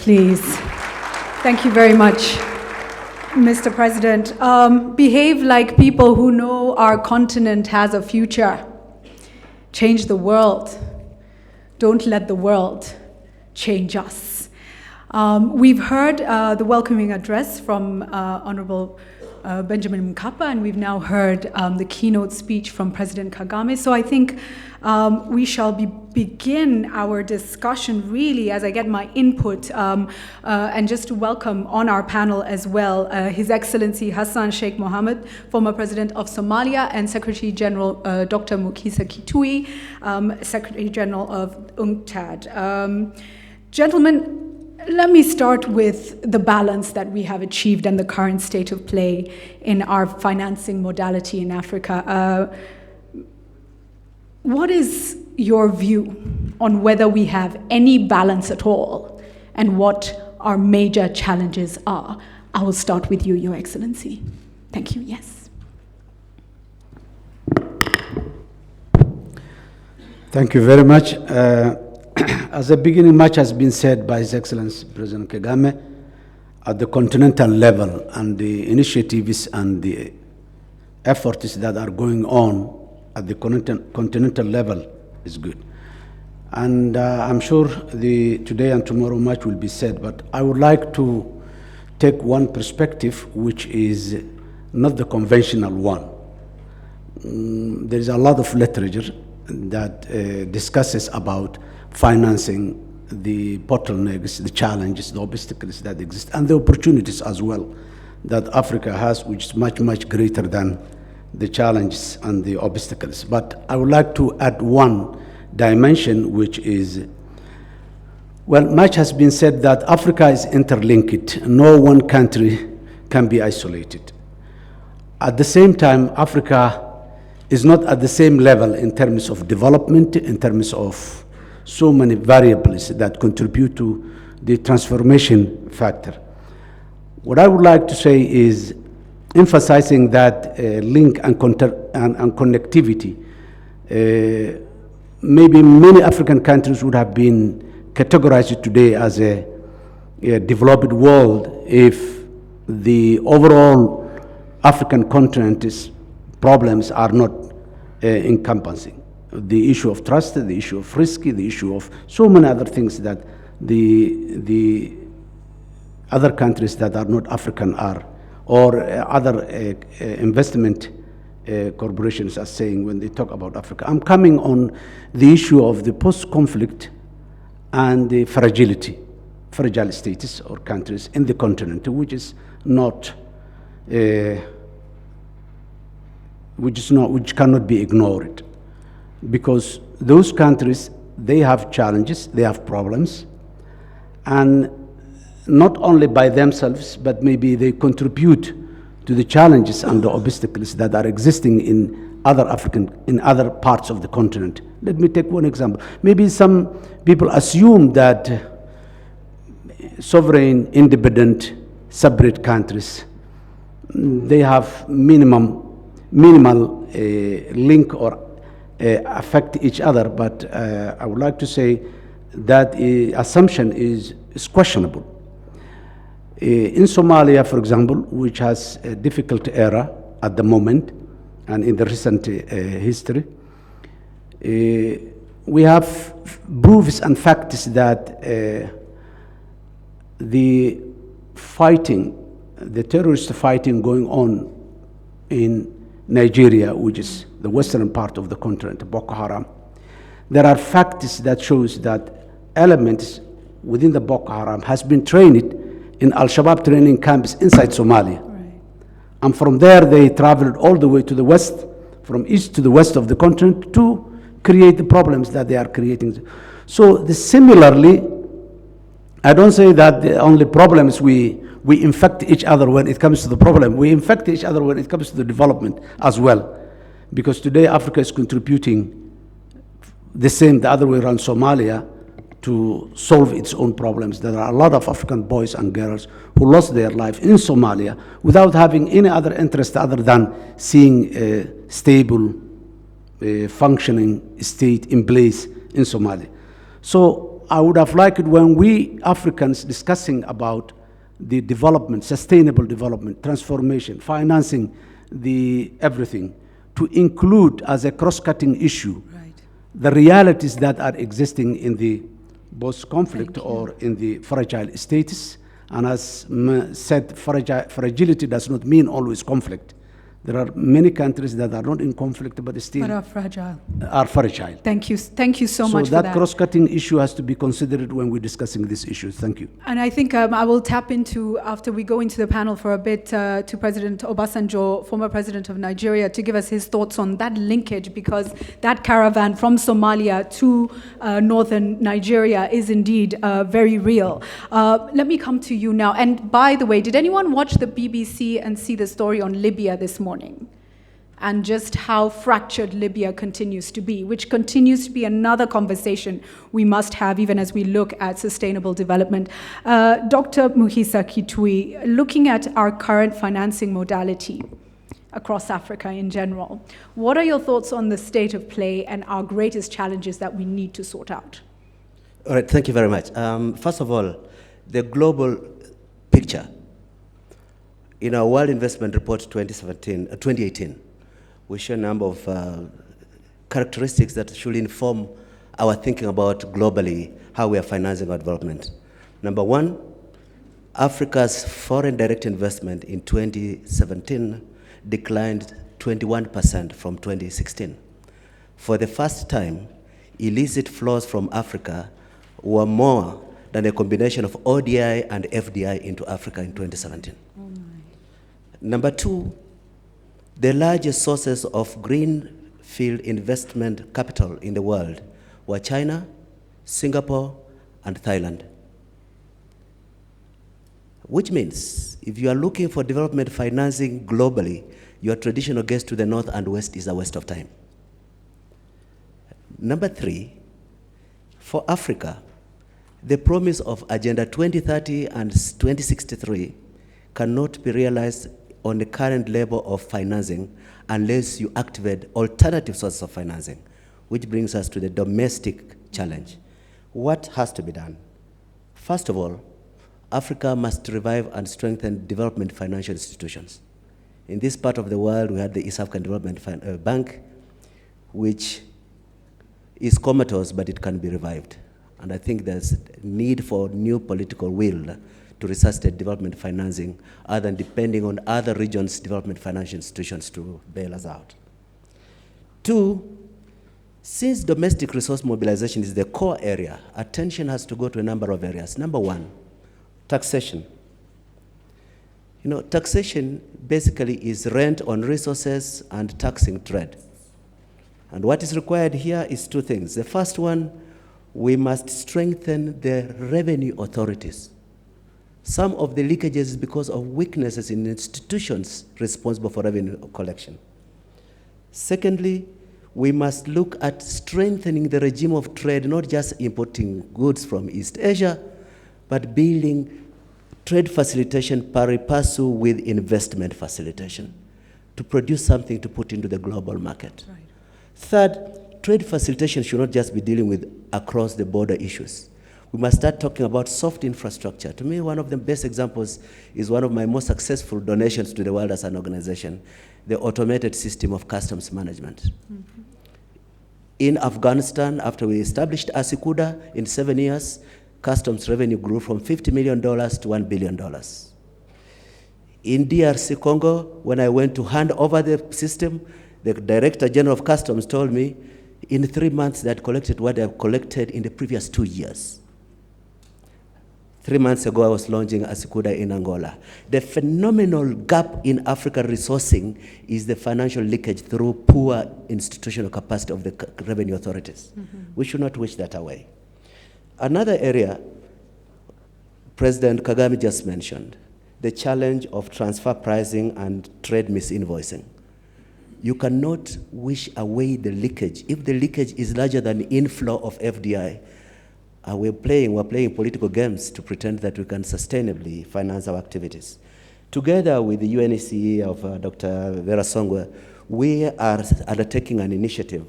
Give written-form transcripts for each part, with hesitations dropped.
Please. Thank you very much, Mr. President. Behave like people who know our continent has a future. Change the world. Don't let the world change us. We've heard the welcoming address from Honorable Benjamin Mkapa, and we've now heard the keynote speech from President Kagame. So I think we shall begin our discussion really as I get my input, and just to welcome on our panel as well His Excellency Hassan Sheikh Mohammed, former President of Somalia, and Secretary General Dr. Mukisa Kitui, Secretary General of UNCTAD. Gentlemen, let me start with the balance that we have achieved and the current state of play in our financing modality in Africa. What is your view on whether we have any balance at all and what our major challenges are? I will start with you, Your Excellency. Thank you. Yes. Thank you very much. As a beginning, much has been said by His Excellency President Kagame at the continental level, and the initiatives and the efforts that are going on at the continental level is good. And I'm sure today and tomorrow much will be said, but I would like to take one perspective which is not the conventional one. There is a lot of literature that discusses about financing, the bottlenecks, the challenges, the obstacles that exist, and the opportunities as well that Africa has, which is much, much greater than the challenges and the obstacles. But I would like to add one dimension, which is, well, much has been said that Africa is interlinked. No one country can be isolated. At the same time, Africa is not at the same level in terms of development, in terms of so many variables that contribute to the transformation factor. What I would like to say is emphasizing that link and connectivity. Maybe many African countries would have been categorized today as a developed world if the overall African continent's problems are not encompassing. The issue of trust, the issue of risk, the issue of so many other things that the other countries that are not African are, or other investment corporations are saying when they talk about Africa. I'm coming on the issue of the post-conflict and the fragile status or countries in the continent, which cannot be ignored. Because those countries, they have challenges, they have problems, and not only by themselves, but maybe they contribute to the challenges and the obstacles that are existing in other parts of the continent. Let me take one example. Maybe some people assume that sovereign, independent, separate countries, they have minimal link or affect each other, but I would like to say that assumption is questionable. In Somalia, for example, which has a difficult era at the moment and in the recent history, we have proofs and facts that the terrorist fighting going on in Nigeria, which is the western part of the continent, Boko Haram, there are facts that shows that elements within the Boko Haram has been trained in Al-Shabaab training camps inside Somalia. Right. And from there they traveled all the way to the west, from east to the west of the continent to create the problems that they are creating. So similarly, I don't say that the only problems we infect each other when it comes to the problem. We infect each other when it comes to the development as well. Because today Africa is contributing the other way around Somalia to solve its own problems. There are a lot of African boys and girls who lost their life in Somalia without having any other interest other than seeing a stable, functioning state in place in Somalia. So I would have liked it when we Africans discussing about the development, sustainable development, transformation, financing the everything, to include as a cross-cutting issue the realities that are existing in the post-conflict or in the fragile status. And as said, fragility does not mean always conflict. There are many countries that are not in conflict, but still are fragile. Are fragile. Thank you so much for that. So that cross-cutting issue has to be considered when we're discussing these issues. Thank you. And I think I will tap into, after we go into the panel for a bit, to President Obasanjo, former president of Nigeria, to give us his thoughts on that linkage, because that caravan from Somalia to northern Nigeria is indeed very real. Let me come to you now. And by the way, did anyone watch the BBC and see the story on Libya this morning? And just how fractured Libya continues to be, which continues to be another conversation we must have even as we look at sustainable development. Dr. Muhisa Kitui, looking at our current financing modality across Africa in general, what are your thoughts on the state of play and our greatest challenges that we need to sort out? All right, thank you very much. First of all, the global picture. In our World Investment Report 2018, we show a number of characteristics that should inform our thinking about globally how we are financing our development. Number one, Africa's foreign direct investment in 2017 declined 21% from 2016. For the first time, illicit flows from Africa were more than a combination of ODI and FDI into Africa in 2017. Number two, the largest sources of greenfield investment capital in the world were China, Singapore, and Thailand. Which means, if you are looking for development financing globally, your traditional guess to the north and west is a waste of time. Number three, for Africa, the promise of Agenda 2030 and 2063 cannot be realized on the current level of financing unless you activate alternative sources of financing, which brings us to the domestic challenge. What has to be done? First of all, Africa must revive and strengthen development financial institutions. In this part of the world, we had the East African Development Bank, which is comatose, but it can be revived. And I think there's a need for new political will to resuscitate development financing, other than depending on other regions' development financial institutions to bail us out. Two, since domestic resource mobilization is the core area, attention has to go to a number of areas. Number one, taxation. You know, taxation basically is rent on resources and taxing trade. And what is required here is two things. The first one, we must strengthen the revenue authorities. Some of the leakages is because of weaknesses in institutions responsible for revenue collection. Secondly, we must look at strengthening the regime of trade, not just importing goods from East Asia, but building trade facilitation pari passu with investment facilitation to produce something to put into the global market. Right. Third, trade facilitation should not just be dealing with across-the-border issues. We must start talking about soft infrastructure. To me, one of the best examples is one of my most successful donations to the world as an organization, the automated system of customs management. Mm-hmm. In Afghanistan, after we established ASICUDA in 7 years, customs revenue grew from $50 million to $1 billion. In DRC Congo, when I went to hand over the system, the Director General of Customs told me in 3 months they had collected what they have collected in the previous 2 years. 3 months ago, I was launching ASICUDA in Angola. The phenomenal gap in African resourcing is the financial leakage through poor institutional capacity of the revenue authorities. Mm-hmm. We should not wish that away. Another area President Kagame just mentioned, the challenge of transfer pricing and trade misinvoicing. You cannot wish away the leakage. If the leakage is larger than the inflow of FDI, we're playing political games to pretend that we can sustainably finance our activities. Together with the UNECE of Dr. Vera Songwe, we are undertaking an initiative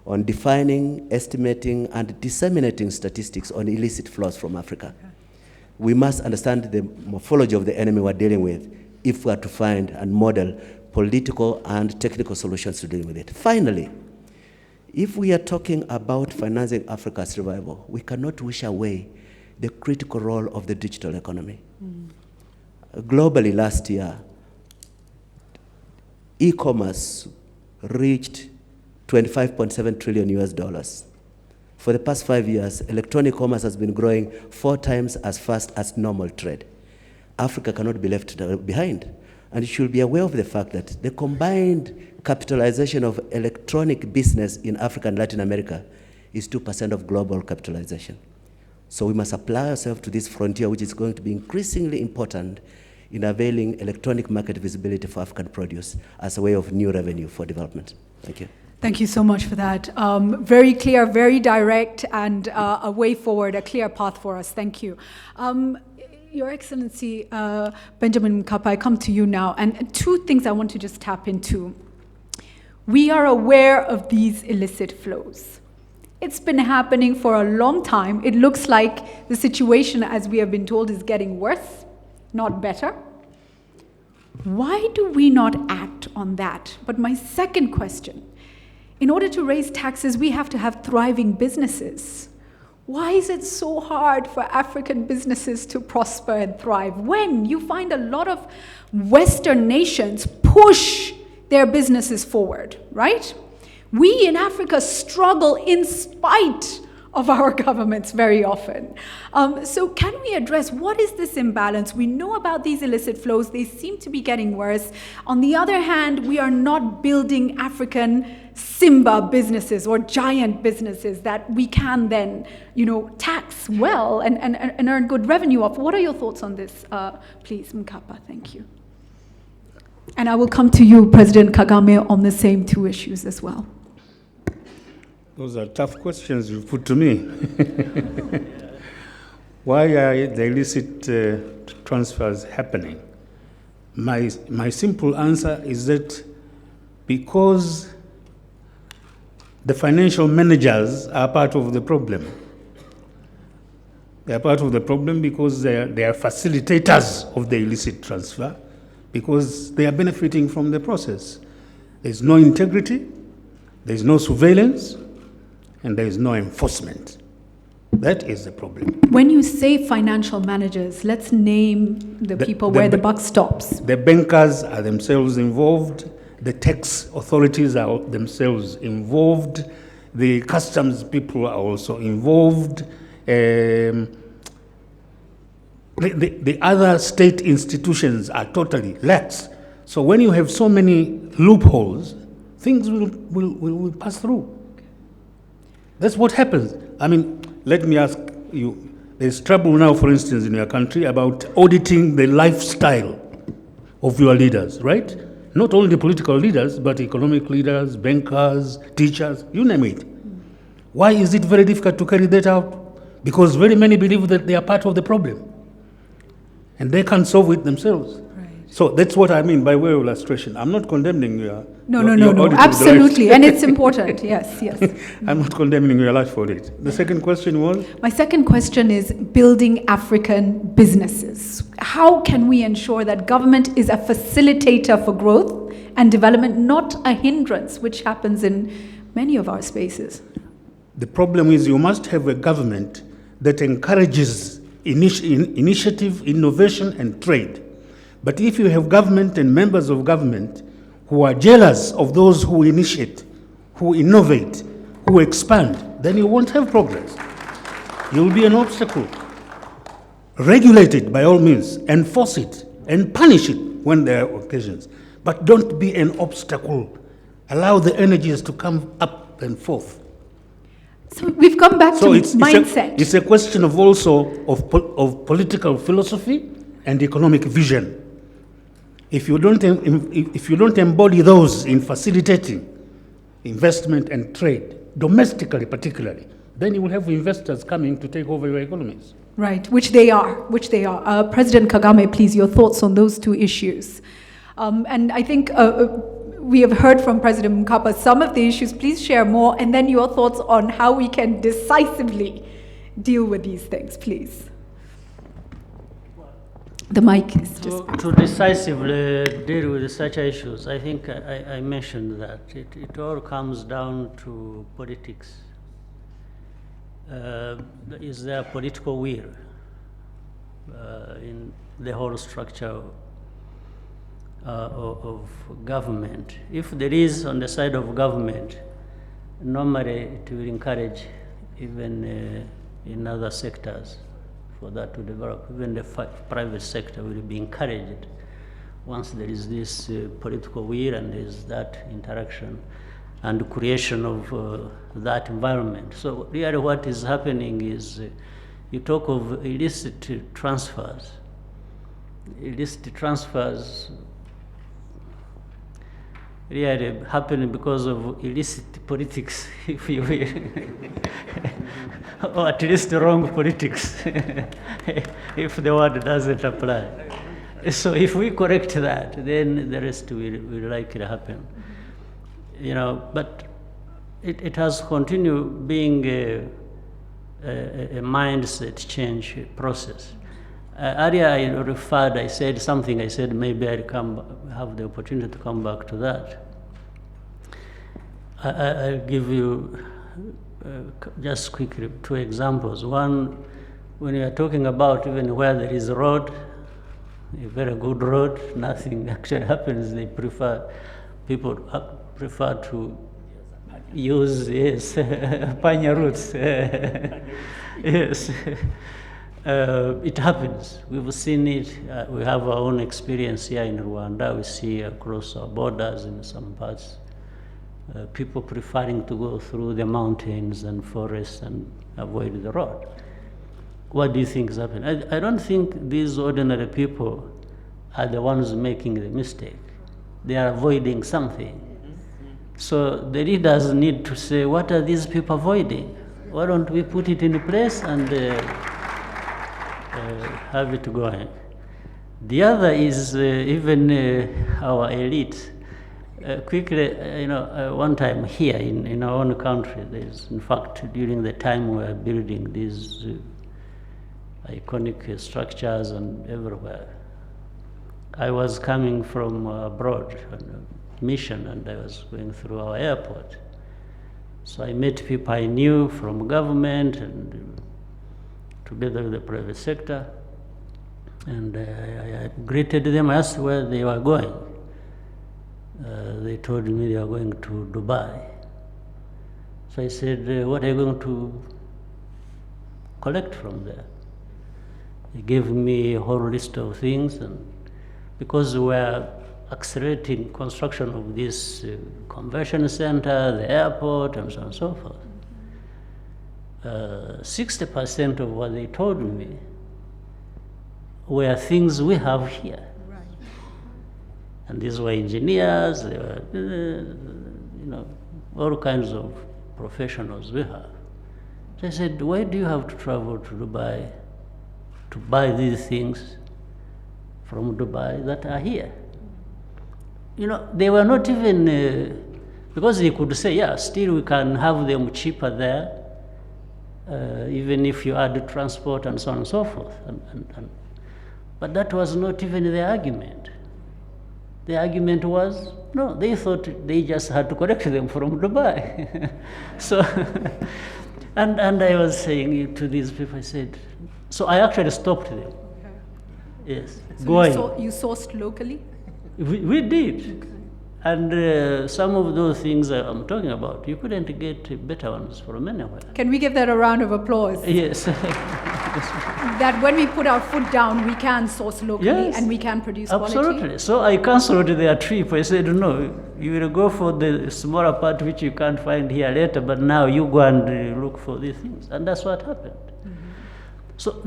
on defining, estimating, and disseminating statistics on illicit flows from Africa. Okay. We must understand the morphology of the enemy we're dealing with if we are to find and model political and technical solutions to dealing with it. Finally, if we are talking about financing Africa's revival, we cannot wish away the critical role of the digital economy. Globally, last year, e-commerce reached 25.7 trillion US dollars. For the past 5 years, electronic commerce has been growing 4 times as fast as normal trade. Africa cannot be left behind. And you should be aware of the fact that the combined capitalization of electronic business in Africa and Latin America is 2% of global capitalization. So we must apply ourselves to this frontier, which is going to be increasingly important in availing electronic market visibility for African produce as a way of new revenue for development. Thank you. Thank you so much for that. Very clear, very direct, and a way forward, a clear path for us. Thank you. Your Excellency, Benjamin Mkapa, I come to you now, and 2 things I want to just tap into. We are aware of these illicit flows. It's been happening for a long time. It looks like the situation, as we have been told, is getting worse, not better. Why do we not act on that? But my second question, in order to raise taxes, we have to have thriving businesses. Why is it so hard for African businesses to prosper and thrive when you find a lot of Western nations push their businesses forward, right? We in Africa struggle in spite of our governments very often. So can we address what is this imbalance? We know about these illicit flows. They seem to be getting worse. On the other hand, we are not building African Simba businesses or giant businesses that we can then, tax well and earn good revenue off. What are your thoughts on this, please, Mkapa? Thank you. And I will come to you, President Kagame, on the same 2 issues as well. Those are tough questions you put to me. Why are the illicit transfers happening? My simple answer is that because the financial managers are part of the problem. They are part of the problem because they are facilitators of the illicit transfer, because they are benefiting from the process. There's no integrity, there's no surveillance, and there is no enforcement. That is the problem. When you say financial managers, let's name the people where the buck stops. The bankers are themselves involved. The tax authorities are themselves involved. The customs people are also involved. The other state institutions are totally lax. So when you have so many loopholes, things will pass through. That's what happens. I mean, let me ask you, there's trouble now, for instance, in your country about auditing the lifestyle of your leaders, right? Not only the political leaders, but economic leaders, bankers, teachers, you name it. Why is it very difficult to carry that out? Because very many believe that they are part of the problem, and they can't solve it themselves. So that's what I mean by way of illustration. I'm not condemning your No, absolutely, and it's important, yes. I'm not condemning your life for it. The second question was? My second question is building African businesses. How can we ensure that government is a facilitator for growth and development, not a hindrance, which happens in many of our spaces? The problem is you must have a government that encourages initiative, innovation, and trade. But if you have government and members of government who are jealous of those who initiate, who innovate, who expand, then you won't have progress. You will be an obstacle. Regulate it by all means, enforce it, and punish it when there are occasions. But don't be an obstacle. Allow the energies to come up and forth. So we've come back to mindset. It's a question of also of political philosophy and economic vision. If you don't embody those in facilitating investment and trade, domestically particularly, then you will have investors coming to take over your economies. Right, which they are. President Kagame, please, your thoughts on those 2 issues. And I think we have heard from President Mkapa some of the issues. Please share more, and then your thoughts on how we can decisively deal with these things, please. The mic is just... To decisively deal with such issues, I think I mentioned that it all comes down to politics. Is there political will in the whole structure of government? If there is on the side of government, normally it will encourage even in other sectors for that to develop. Even the private sector will be encouraged once there is this political will and there is that interaction and creation of that environment. So really what is happening is you talk of illicit transfers. Illicit transfers really happen because of illicit politics, if you will, or at least wrong politics, if the word doesn't apply. So if we correct that, then the rest will likely happen. You know, but it has continued being a mindset change process. Earlier I said something, I said maybe I'll have the opportunity to come back to that. I'll give you just quickly 2 examples. One, when you are talking about even where there is a road, a very good road, nothing actually happens. People prefer to use, yes, panya routes. Yes. It happens. We've seen it. We have our own experience here in Rwanda. We see across our borders in some parts, people preferring to go through the mountains and forests and avoid the road. What do you think is happening? I don't think these ordinary people are the ones making the mistake. They are avoiding something. So the leaders need to say, what are these people avoiding? Why don't we put it in place and have it going? The other is even our elite. Quickly, you know, one time here in our own country, there's, in fact, during the time we were building these iconic structures and everywhere, I was coming from abroad on a mission, and I was going through our airport. So I met people I knew from government and together with the private sector, and I greeted them, asked where they were going. They told me they are going to Dubai. So I said, what are you going to collect from there? They gave me a whole list of things, and because we were accelerating construction of this convention center, the airport, and so on and so forth, 60% of what they told me were things we have here. Right. And these were engineers, they were, you know, all kinds of professionals we have. So I said, why do you have to travel to Dubai to buy these things from Dubai that are here? You know, they were not even, because they could say, yeah, still we can have them cheaper there, even if you add transport and so on and so forth. But that was not even the argument. The argument was, no, they thought they just had to collect them from Dubai. So, and I was saying to these people, I said, so I actually stopped them. Okay. Yes, so going. You sourced locally? We did. Okay. And some of those things I'm talking about, you couldn't get better ones from anywhere. Can we give that a round of applause? Yes. That when we put our foot down, we can source locally, yes, and we can produce quality? Absolutely. So I cancelled their trip. I said, no, you will go for the smaller part which you can't find here later, but now you go and look for these things. And that's what happened. Mm-hmm. So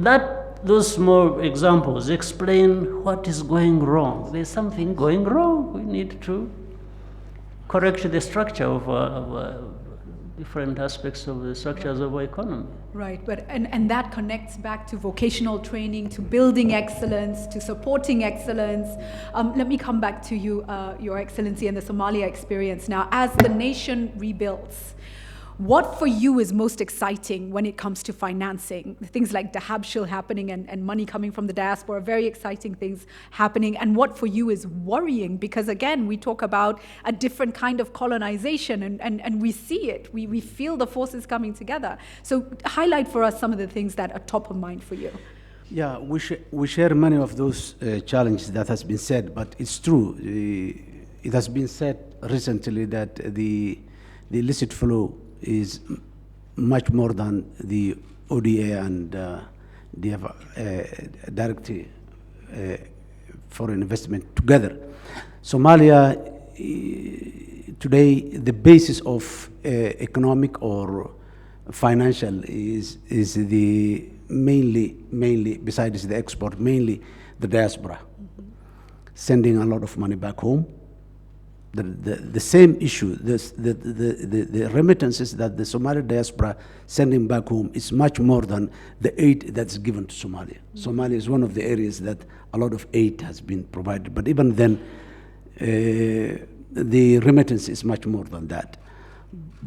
those small examples explain what is going wrong. There's something going wrong. We need to correct the structure of different aspects of the structures of our economy. Right, and that connects back to vocational training, to building excellence, to supporting excellence. Let me come back to you, Your Excellency, and the Somalia experience now. As the nation rebuilds, what for you is most exciting when it comes to financing? Things like Dahabshil happening and money coming from the diaspora, very exciting things happening. And what for you is worrying? Because again, we talk about a different kind of colonization and we see it. We feel the forces coming together. So highlight for us some of the things that are top of mind for you. Yeah, we share many of those challenges that has been said, but it's true. It has been said recently that the illicit flow is much more than the ODA and the direct foreign investment together. Somalia, today, the basis of economic or financial is the mainly besides the export, mainly the diaspora, sending a lot of money back home. The same issue, the remittances that the Somali diaspora sending back home is much more than the aid that's given to Somalia. Somalia is one of the areas that a lot of aid has been provided, but even then, the remittance is much more than that.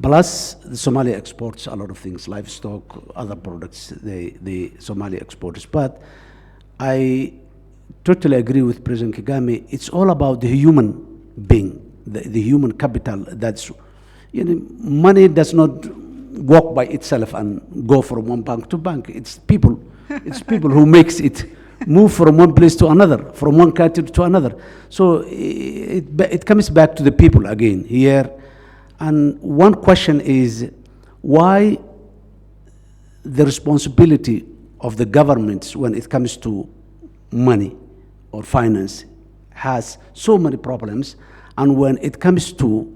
Plus, the Somalia exports a lot of things, livestock, other products, the Somalia exports. But I totally agree with President Kagame. It's all about the human being. The human capital. That's, money does not walk by itself and go from one bank to bank. It's people. It's people who makes it move from one place to another, from one country to another. So it comes back to the people again here. And one question is why the responsibility of the governments when it comes to money or finance has so many problems. And when it comes to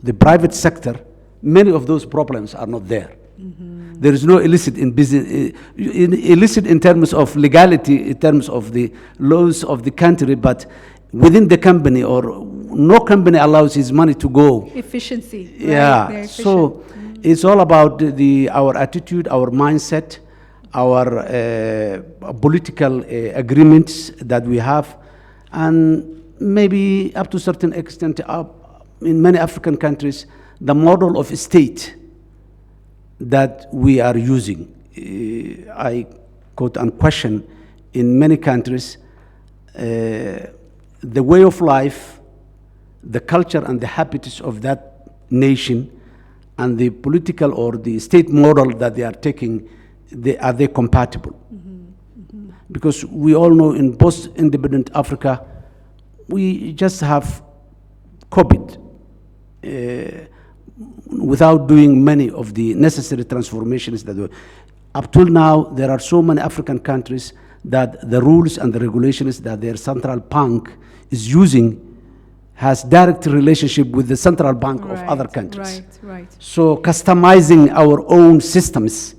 the private sector, many of those problems are not there. Mm-hmm. There is no illicit in business, illicit in terms of legality, in terms of the laws of the country, but within the company or no company allows his money to go. Efficiency. Yeah. Right? So it's all about our attitude, our mindset, our political agreements that we have, and maybe up to a certain extent, in many African countries, the model of state that we are using, I quote and question, in many countries, the way of life, the culture and the habits of that nation, and the political or the state model that they are taking, are they compatible? Mm-hmm. Mm-hmm. Because we all know in post-independent Africa, we just have copied without doing many of the necessary transformations that up till now, there are so many African countries that the rules and the regulations that their central bank is using has direct relationship with the central bank of other countries. Right. So customizing our own systems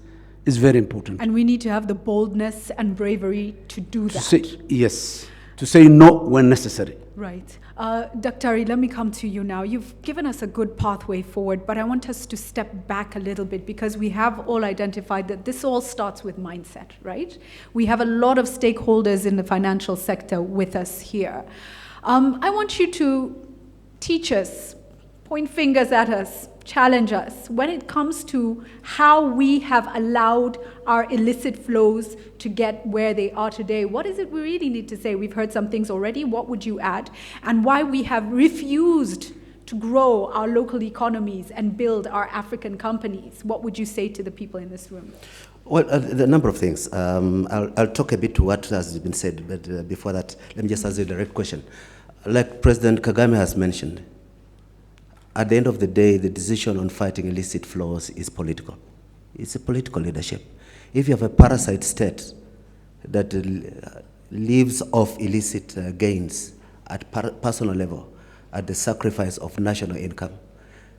is very important. And we need to have the boldness and bravery to do that. To say no when necessary. Right. Dr. let me come to you now. You've given us a good pathway forward, but I want us to step back a little bit because we have all identified that this all starts with mindset, right? We have a lot of stakeholders in the financial sector with us here. I want you to teach us, point fingers at us, challenge us when it comes to how we have allowed our illicit flows to get where they are today. What is it we really need to say? We've heard some things already. What would you add? And why we have refused to grow our local economies and build our African companies? What would you say to the people in this room? Well, the number of things. I'll talk a bit to what has been said, but before that, let me just ask you a direct question. Like President Kagame has mentioned, at the end of the day, the decision on fighting illicit flows is political. It's a political leadership. If you have a parasite state that lives off illicit gains at personal level, at the sacrifice of national income,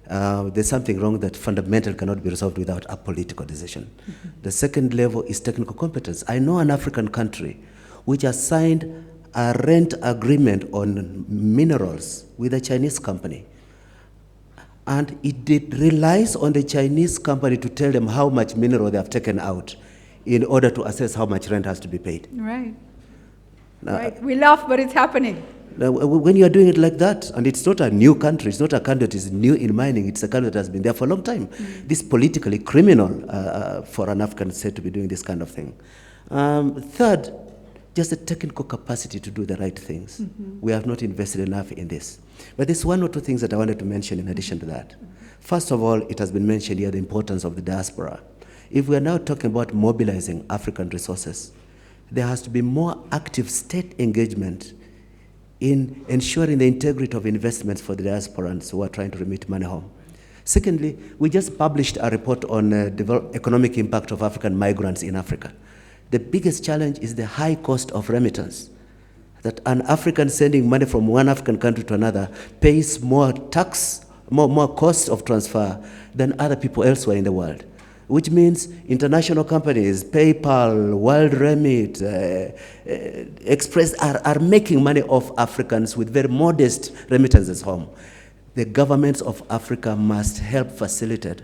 there's something wrong that fundamentally cannot be resolved without a political decision. Mm-hmm. The second level is technical competence. I know an African country which has signed a rent agreement on minerals with a Chinese company. And it relies on the Chinese company to tell them how much mineral they have taken out in order to assess how much rent has to be paid. Right. Now, Right. We laugh, but it's happening. Now, when you are doing it like that, and it's not a new country, it's not a country that is new in mining, it's a country that has been there for a long time. This is politically criminal for an African state to be doing this kind of thing. Third, just the technical capacity to do the right things. We have not invested enough in this. But there's one or two things that I wanted to mention in addition to that. First of all, it has been mentioned here, the importance of the diaspora. If we are now talking about mobilizing African resources, there has to be more active state engagement in ensuring the integrity of investments for the diasporans who are trying to remit money home. Secondly, we just published a report on the economic impact of African migrants in Africa. The biggest challenge is the high cost of remittance. That an African sending money from one African country to another pays more tax, more cost of transfer than other people elsewhere in the world. Which means international companies, PayPal, World Remit, Express are making money off Africans with very modest remittances home. The governments of Africa must help facilitate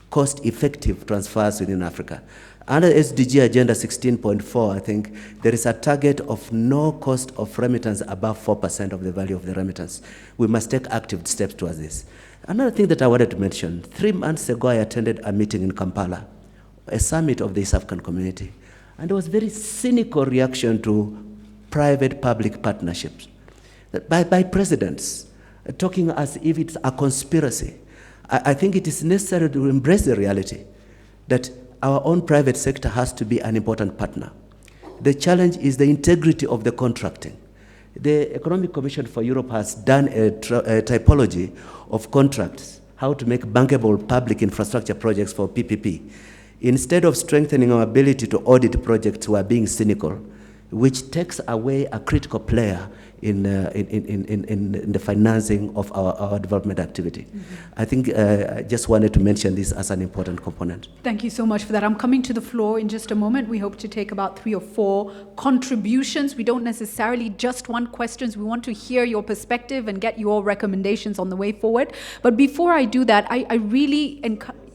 cost-effective transfers within Africa. Under SDG Agenda 16.4, I think, there is a target of no cost of remittance above 4% of the value of the remittance. We must take active steps towards this. Another thing that I wanted to mention, 3 months ago I attended a meeting in Kampala, a summit of the East African community, and there was very cynical reaction to private-public partnerships by presidents, talking as if it's a conspiracy. I think it is necessary to embrace the reality that our own private sector has to be an important partner. The challenge is the integrity of the contracting. The Economic Commission for Europe has done a typology of contracts, how to make bankable public infrastructure projects for PPP. Instead of strengthening our ability to audit projects, we are being cynical, which takes away a critical player in the financing of our development activity. I think I just wanted to mention this as an important component. Thank you so much for that. I'm coming to the floor in just a moment. We hope to take about 3 or 4 contributions. We don't necessarily just want questions. We want to hear your perspective and get your recommendations on the way forward. But before I do that, I really...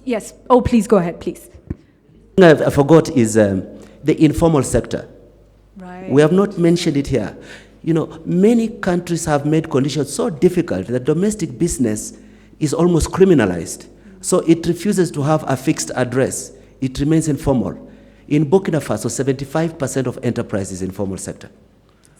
Yes. Oh, please go ahead, please. I forgot is the informal sector. Right. We have not mentioned it here. You know, many countries have made conditions so difficult that domestic business is almost criminalized. So it refuses to have a fixed address. It remains informal. In Burkina Faso, 75% of enterprise is informal sector.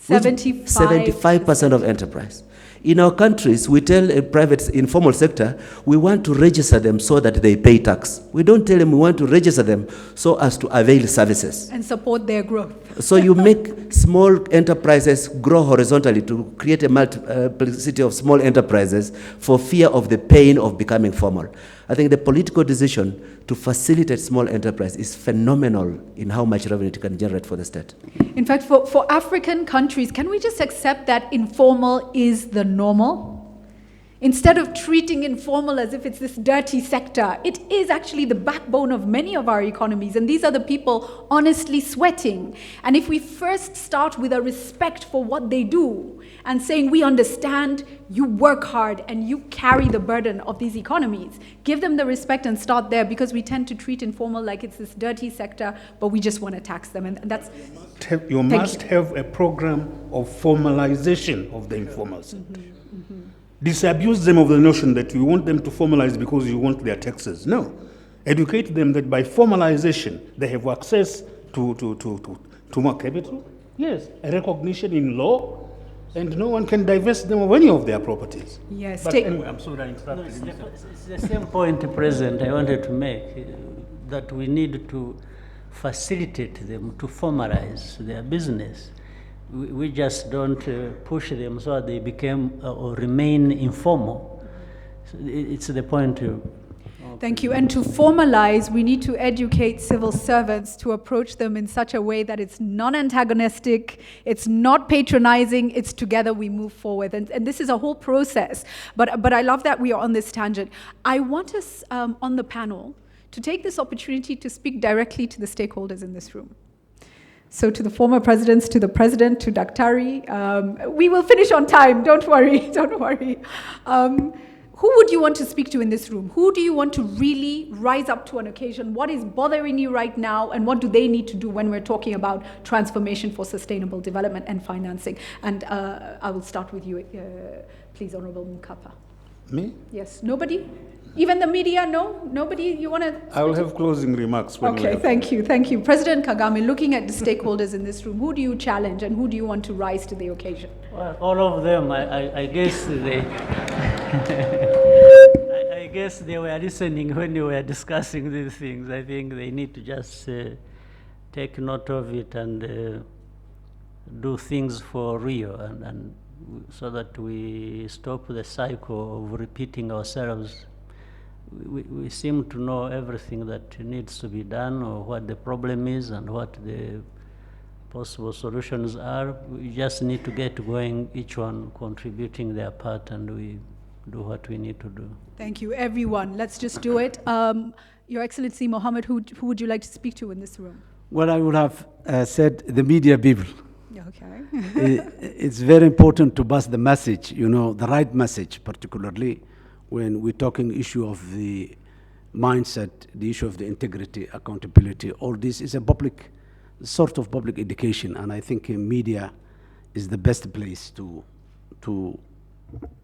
75% of enterprise. In our countries, we tell a private informal sector, we want to register them so that they pay tax. We don't tell them we want to register them so as to avail services. And support their growth. So you make small enterprises grow horizontally to create a multiplicity of small enterprises for fear of the pain of becoming formal. I think the political decision to facilitate small enterprise is phenomenal in how much revenue it can generate for the state. In fact, for African countries, can we just accept that informal is the normal? Instead of treating informal as if it's this dirty sector, it is actually the backbone of many of our economies, and these are the people honestly sweating. And if we first start with a respect for what they do and saying, we understand you work hard and you carry the burden of these economies, give them the respect and start there, because we tend to treat informal like it's this dirty sector, but we just want to tax them. And that's... You must have a program of formalization of the informal sector. Disabuse them of the notion that you want them to formalize because you want their taxes. No. Educate them that by formalization, they have access to more capital. Yes, a recognition in law, and no one can divest them of any of their properties. Yes. But anyway, I'm sorry I interrupted. No, it's the same point, President, I wanted to make, that we need to facilitate them to formalize their business. We just don't push them so they become or remain informal. So it's the point. Thank you. And to formalize, we need to educate civil servants to approach them in such a way that it's non-antagonistic, it's not patronizing, it's together we move forward. And this is a whole process. But I love that we are on this tangent. I want us on the panel to take this opportunity to speak directly to the stakeholders in this room. So to the former presidents, to the president, to Daktari, we will finish on time, don't worry, don't worry. Who would you want to speak to in this room? Who do you want to really rise up to an occasion? What is bothering you right now, and what do they need to do when we're talking about transformation for sustainable development and financing? And I will start with you, please, Honorable Mkapa. Me? Yes. Nobody? Even the media? No? Nobody? You want to? I will have closing remarks. Okay, thank you. Thank you. President Kagame, looking at the stakeholders in this room, who do you challenge and who do you want to rise to the occasion? Well, all of them, I guess they... I guess they were listening when you were discussing these things. I think they need to just take note of it and do things for real, and so that we stop the cycle of repeating ourselves. We seem to know everything that needs to be done, or what the problem is and what the possible solutions are. We just need to get going, each one contributing their part, and we do what we need to do. Thank you, everyone. Let's just do it. Your Excellency Mohammed, who would you like to speak to in this room? Well, I would have said the media people. Okay. It's very important to pass the message, the right message, particularly when we're talking issue of the mindset, the issue of the integrity, accountability. All this is a sort of public education, and I think media is the best place to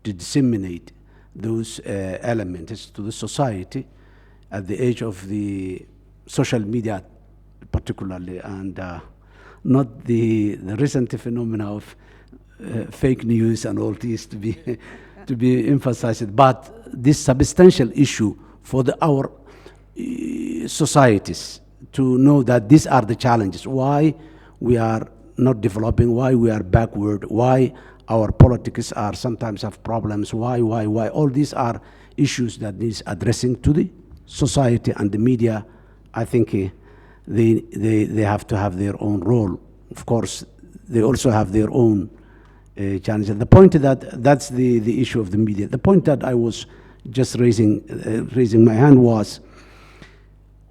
disseminate those elements to the society at the age of the social media particularly, and not the recent phenomena of fake news and all this to be emphasized, but this substantial issue for our societies to know that these are the challenges, why we are not developing, why we are backward, why our politics are sometimes have problems, why, all these are issues that needs addressing to the society, and the media, I think they have to have their own role. Of course, they also have their own challenges. The point that's the issue of the media. The point that I was just raising my hand was,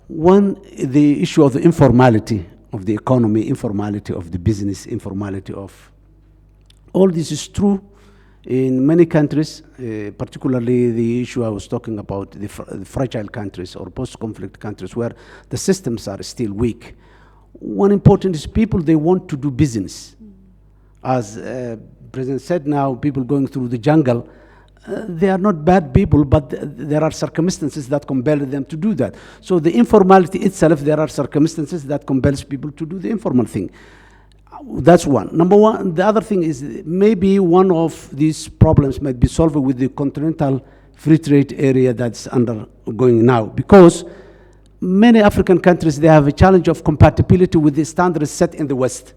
one, the issue of the informality of the economy, informality of the business, informality of all this is true in many countries, particularly the issue I was talking about, the fragile countries or post-conflict countries where the systems are still weak. One important is people, they want to do business. As President said now, people going through the jungle, they are not bad people, but there are circumstances that compel them to do that. So the informality itself, there are circumstances that compels people to do the informal thing. That's one. Number one. The other thing is maybe one of these problems might be solved with the continental free trade area that's undergoing now, because many African countries, they have a challenge of compatibility with the standards set in the West.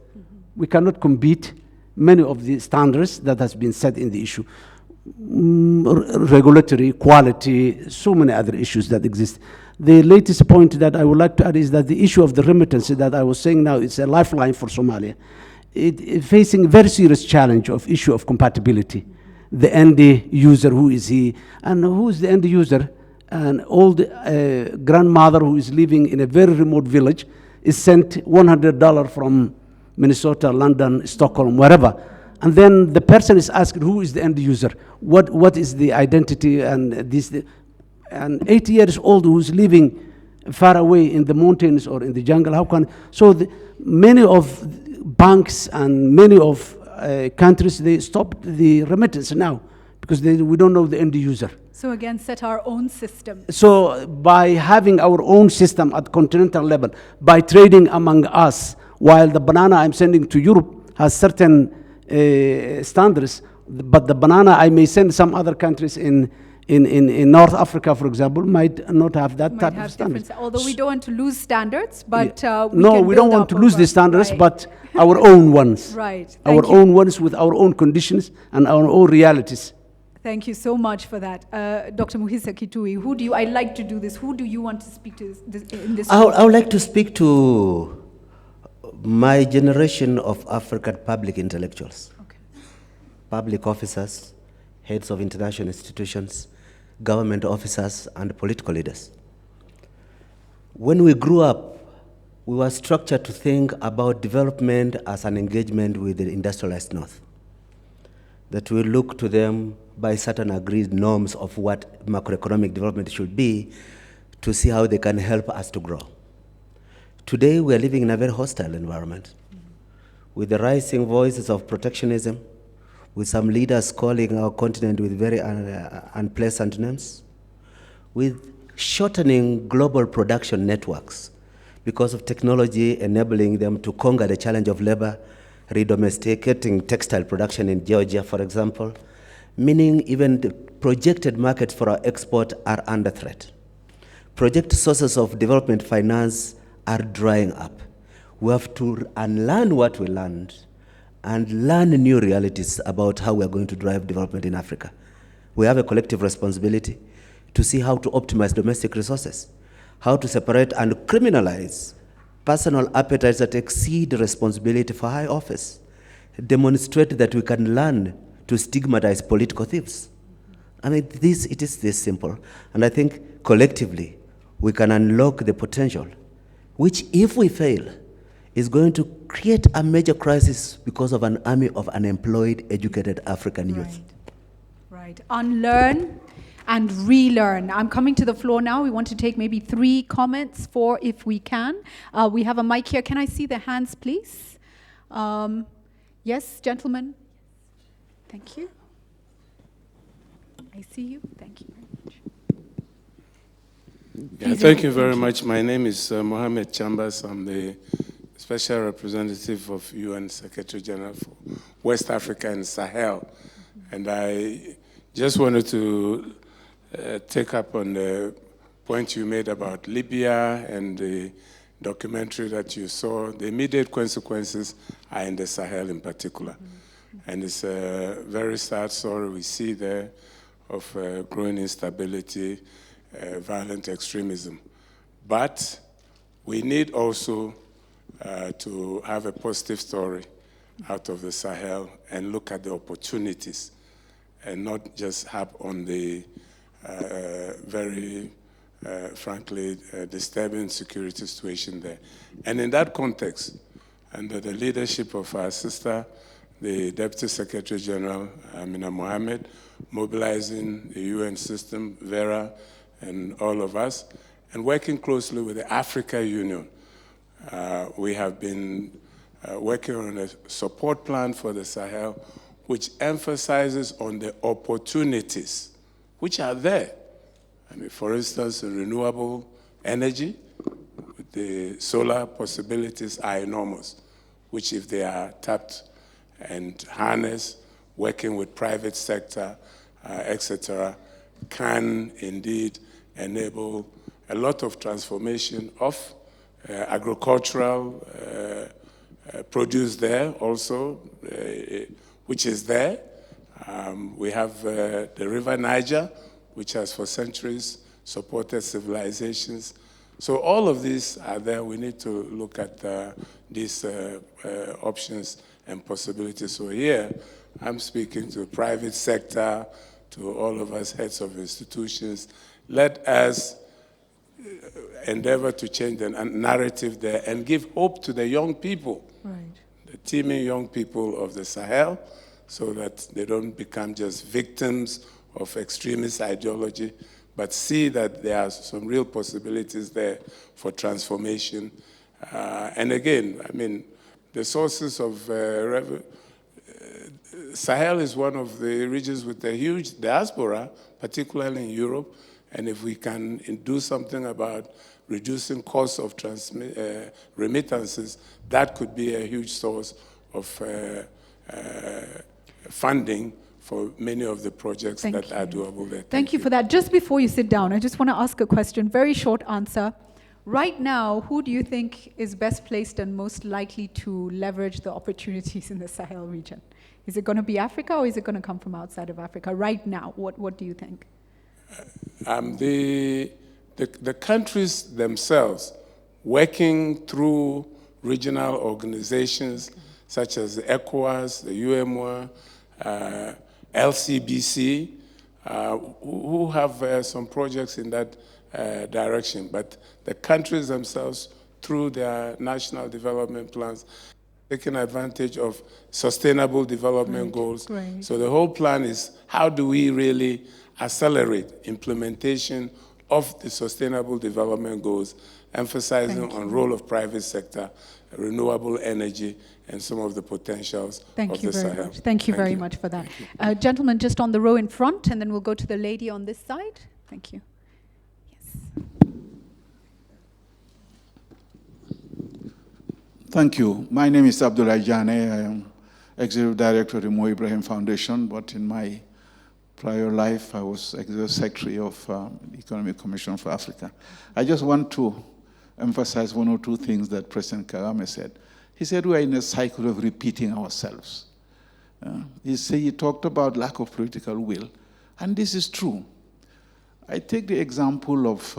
We cannot compete many of the standards that has been set in the issue. Regulatory, quality, so many other issues that exist. The latest point that I would like to add is that the issue of the remittances that I was saying now, it's a lifeline for Somalia. It facing a very serious challenge of issue of compatibility. The end user, who is he, and who is the end user? An old grandmother who is living in a very remote village is sent $100 from Minnesota, London, Stockholm, wherever. And then the person is asked, who is the end user? What is the identity? And and 80 years old who's living far away in the mountains or in the jungle, how can? So many of banks and many of countries, they stopped the remittance now because we don't know the end user. So again, set our own system. So by having our own system at continental level, by trading among us, while the banana I'm sending to Europe has certain standards, but the banana I may send some other countries in North Africa, for example, might not have that type of standards. Although we don't want to lose standards, but we don't want to lose the standards, right, but our own ones. Right. Our own ones with our own conditions and our own realities. Thank you so much for that. Dr. Muhisa Kitui, I'd like to do this. Who do you want to speak to in this? I would like to speak to my generation of African public intellectuals, okay, public officers, heads of international institutions, government officers, and political leaders. When we grew up, we were structured to think about development as an engagement with the industrialized North. that we look to them by certain agreed norms of what macroeconomic development should be to see how they can help us to grow. Today, we are living in a very hostile environment with the rising voices of protectionism, with some leaders calling our continent with very unpleasant names, with shortening global production networks because of technology enabling them to conquer the challenge of labor, redomesticating textile production in Georgia, for example, meaning even the projected markets for our export are under threat. Projected sources of development finance are drying up. We have to unlearn what we learned and learn new realities about how we are going to drive development in Africa. We have a collective responsibility to see how to optimize domestic resources, how to separate and criminalize personal appetites that exceed responsibility for high office, demonstrate that we can learn to stigmatize political thieves. I mean, it is this simple. And I think collectively, we can unlock the potential, which if we fail, is going to create a major crisis because of an army of unemployed, educated African youth. Right. Unlearn and relearn. I'm coming to the floor now. We want to take maybe 3 comments, 4 if we can. We have a mic here. Can I see the hands, please? Yes, gentlemen. Thank you. I see you. Thank you very much. Yeah, thank you very much. My name is Mohamed Chambers. I'm the Special Representative of UN Secretary General for West Africa and Sahel. And I just wanted to take up on the point you made about Libya and the documentary that you saw. The immediate consequences are in the Sahel in particular. And it's a very sad story we see there of growing instability, violent extremism. But we need also to have a positive story out of the Sahel and look at the opportunities and not just harp on the very, frankly, disturbing security situation there. And in that context, under the leadership of our sister, the Deputy Secretary General, Amina Mohammed, mobilizing the UN system, Vera, and all of us, and working closely with the African Union. We have been working on a support plan for the Sahel, which emphasizes on the opportunities which are there. I mean, for instance, renewable energy, the solar possibilities are enormous, which if they are tapped and harnessed, working with private sector, etc., can indeed enable a lot of transformation of agricultural produce there also, which is there. We have the River Niger, which has for centuries supported civilizations. So all of these are there. We need to look at these options and possibilities. So here, I'm speaking to the private sector, to all of us heads of institutions. Let us endeavor to change the narrative there and give hope to the young people, the teeming young people of the Sahel, so that they don't become just victims of extremist ideology, but see that there are some real possibilities there for transformation. And again, I mean, the sources of Sahel is one of the regions with a huge diaspora, particularly in Europe. And if we can do something about reducing costs of remittances, that could be a huge source of funding for many of the projects that are doable there. Thank you for that. Just before you sit down, I just want to ask a question, very short answer. Right now, who do you think is best placed and most likely to leverage the opportunities in the Sahel region? Is it going to be Africa, or is it going to come from outside of Africa? Right now, what do you think? The countries themselves, working through regional organizations such as the ECOWAS, the UMOA, LCBC, who have some projects in that direction. But the countries themselves, through their national development plans, taking advantage of sustainable development goals. Right. So the whole plan is how do we really accelerate implementation of the sustainable development goals, emphasizing on role of private sector, renewable energy, and some of the potentials of the Sahel. Thank you very much for that. Gentlemen, just on the row in front, and then we'll go to the lady on this side. Thank you. Yes. Thank you. My name is Abdullah Jane. I am Executive Director of the Mo Ibrahim Foundation, but in my prior life, I was Executive Secretary of the Economic Commission for Africa. I just want to emphasize one or two things that President Kagame said. He said we are in a cycle of repeating ourselves. He talked about lack of political will, and this is true. I take the example of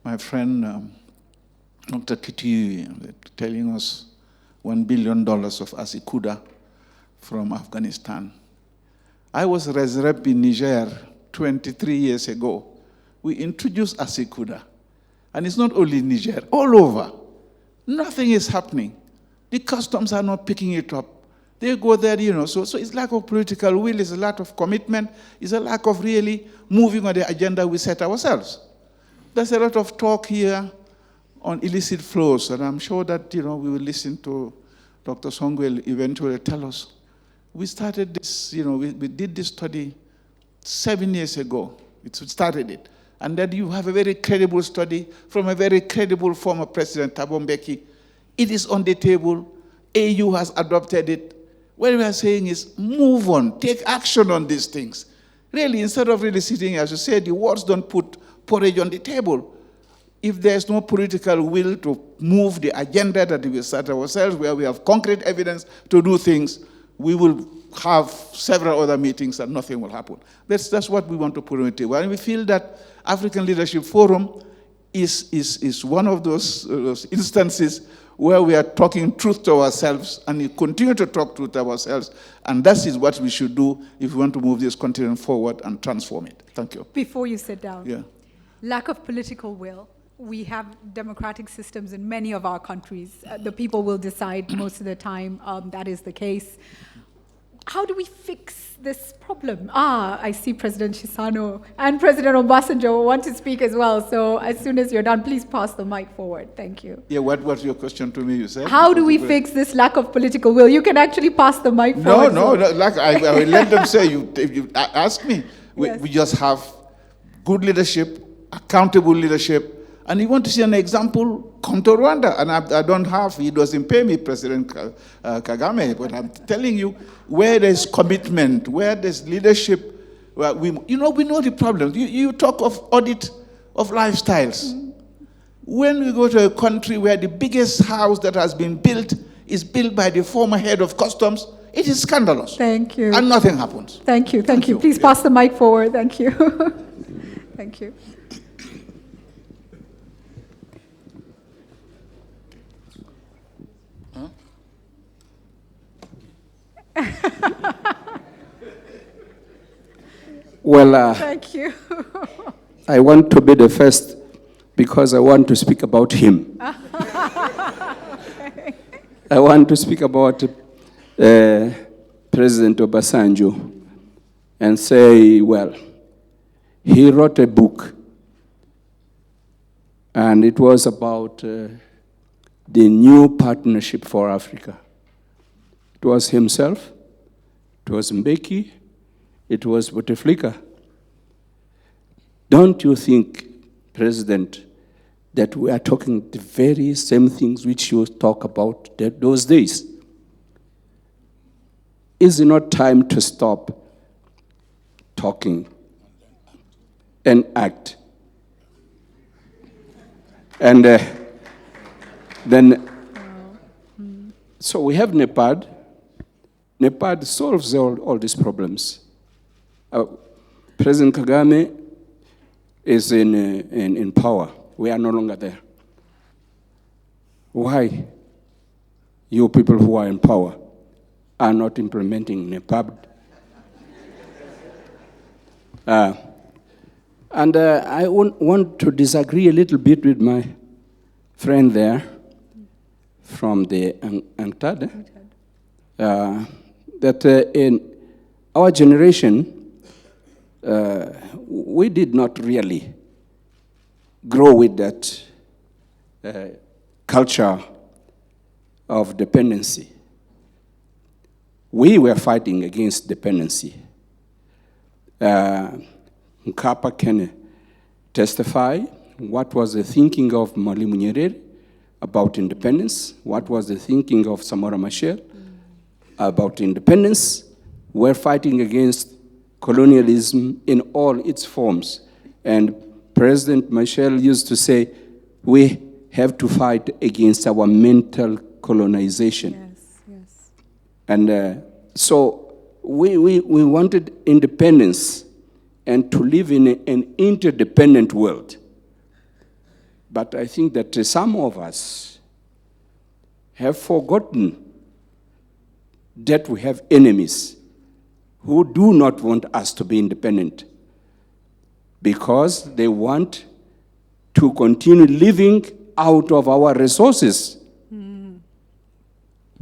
my friend Dr. Kiti telling us $1 billion of Asikuda from Afghanistan. I was res rep in Niger 23 years ago. We introduced Asikuda. And it's not only Niger, all over. Nothing is happening. The customs are not picking it up. They go there, you know, so it's lack of political will, it's a lack of commitment, it's a lack of really moving on the agenda we set ourselves. There's a lot of talk here on illicit flows, and I'm sure that, you know, we will listen to Dr. Song will eventually tell us. We started this, you know, we did this study 7 years ago. We started it. And then you have a very credible study from a very credible former President, Thabo Mbeki. It is on the table. AU has adopted it. What we are saying is move on, take action on these things. Really, instead of really sitting, as you said, the words don't put porridge on the table. If there's no political will to move the agenda that we set ourselves, where we have concrete evidence to do things, we will have several other meetings and nothing will happen. That's what we want to put on the table. And we feel that African Leadership Forum is one of those instances where we are talking truth to ourselves and we continue to talk truth to ourselves. And that is what we should do if we want to move this continent forward and transform it. Thank you. Before you sit down, yeah. Lack of political will. We have democratic systems in many of our countries. The people will decide most of the time. That is the case. How do we fix this problem? I see President Shisano and President Obasanjo want to speak as well. So as soon as you're done, please pass the mic forward. Thank you. Yeah, what was your question to me, you said? How do we fix this lack of political will? You can actually pass the mic forward. No, like I will let them say, if you ask me. Yes. We just have good leadership, accountable leadership, and you want to see an example, come to Rwanda. And I don't have, he doesn't pay me, President Kagame, but I'm telling you, where there's commitment, where there's leadership, where we know the problem. You talk of audit of lifestyles. Mm-hmm. When we go to a country where the biggest house that has been built is built by the former head of customs, it is scandalous. Thank you. And nothing happens. Thank you. Please pass the mic forward. Thank you. Thank you. Well, thank you. I want to be the first because I want to speak about him. Okay. I want to speak about President Obasanjo and say, well, he wrote a book, and it was about the new partnership for Africa. It was himself, it was Mbeki, it was Bouteflika. Don't you think, President, that we are talking the very same things which you talk about those days? Is it not time to stop talking and act? And then, so we have NEPAD. NEPAD solves all these problems. President Kagame is in power. We are no longer there. Why you people who are in power are not implementing NEPAD? And I want to disagree a little bit with my friend there. from the UNCTAD, that in our generation, we did not really grow with that culture of dependency. We were fighting against dependency. Mkapa can testify what was the thinking of Mwalimu Nyerere about independence, what was the thinking of Samora Machel about independence. We're fighting against colonialism in all its forms. And President Machel used to say, we have to fight against our mental colonization. Yes, yes. And so we wanted independence and to live in an interdependent world. But I think that some of us have forgotten that we have enemies who do not want us to be independent because they want to continue living out of our resources.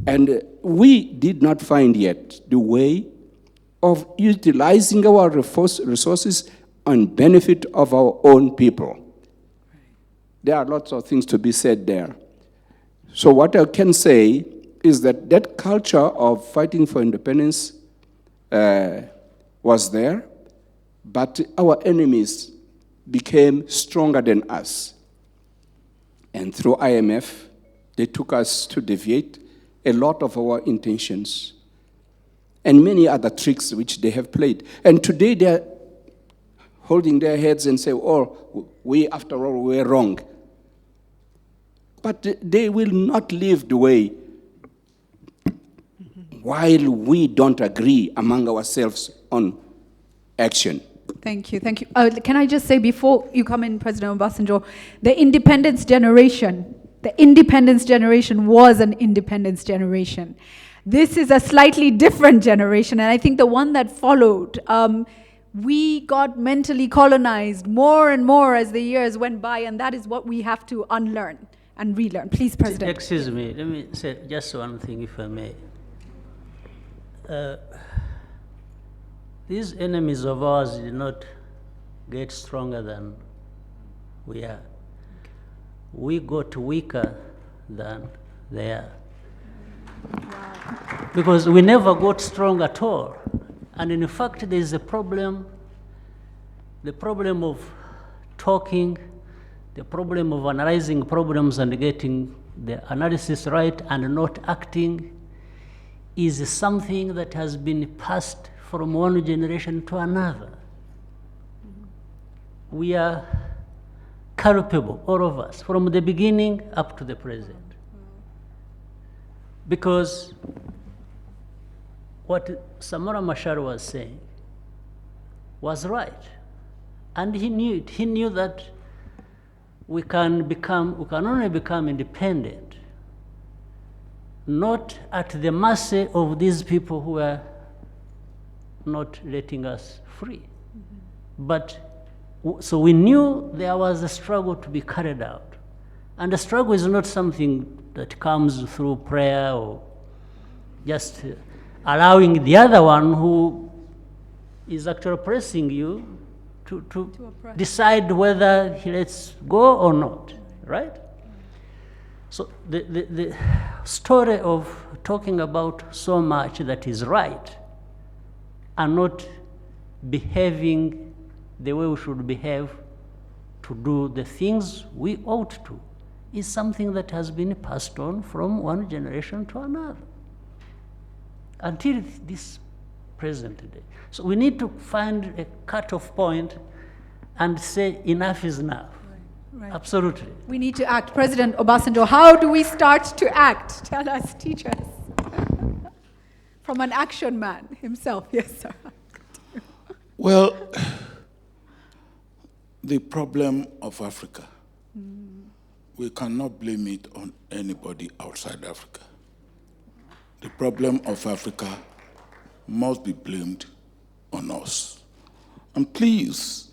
And we did not find yet the way of utilizing our resources on benefit of our own people. There are lots of things to be said there. So what I can say is that that culture of fighting for independence was there, but our enemies became stronger than us. And through IMF, they took us to deviate a lot of our intentions and many other tricks which they have played. And today they're holding their heads and say, oh, we, after all, were wrong. But they will not live the way while we don't agree among ourselves on action. Thank you, thank you. Can I just say, before you come in, President Obasanjo, the independence generation was an independence generation. This is a slightly different generation, and I think the one that followed, we got mentally colonized more and more as the years went by, and that is what we have to unlearn and relearn. Please, President. Excuse me, let me say just one thing, if I may. These enemies of ours did not get stronger than we are. We got weaker than they are. Because we never got strong at all. And in fact, there is a problem, the problem of talking, the problem of analyzing problems and getting the analysis right and not acting is something that has been passed from one generation to another. We are culpable, all of us, from the beginning up to the present. Because what Samora Machel was saying was right. And he knew it. He knew that we can only become independent, not at the mercy of these people who are not letting us free. So we knew there was a struggle to be carried out. And the struggle is not something that comes through prayer or just allowing the other one who is actually oppressing you to decide whether he lets go or not, right? So the story of talking about so much that is right and not behaving the way we should behave to do the things we ought to is something that has been passed on from one generation to another until this present day. So we need to find a cut-off point and say enough is enough. Right. Absolutely. We need to act. President Obasanjo, how do we start to act? Tell us, teach us. From an action man himself. Yes, sir. Well, the problem of Africa, we cannot blame it on anybody outside Africa. The problem of Africa must be blamed on us. And please,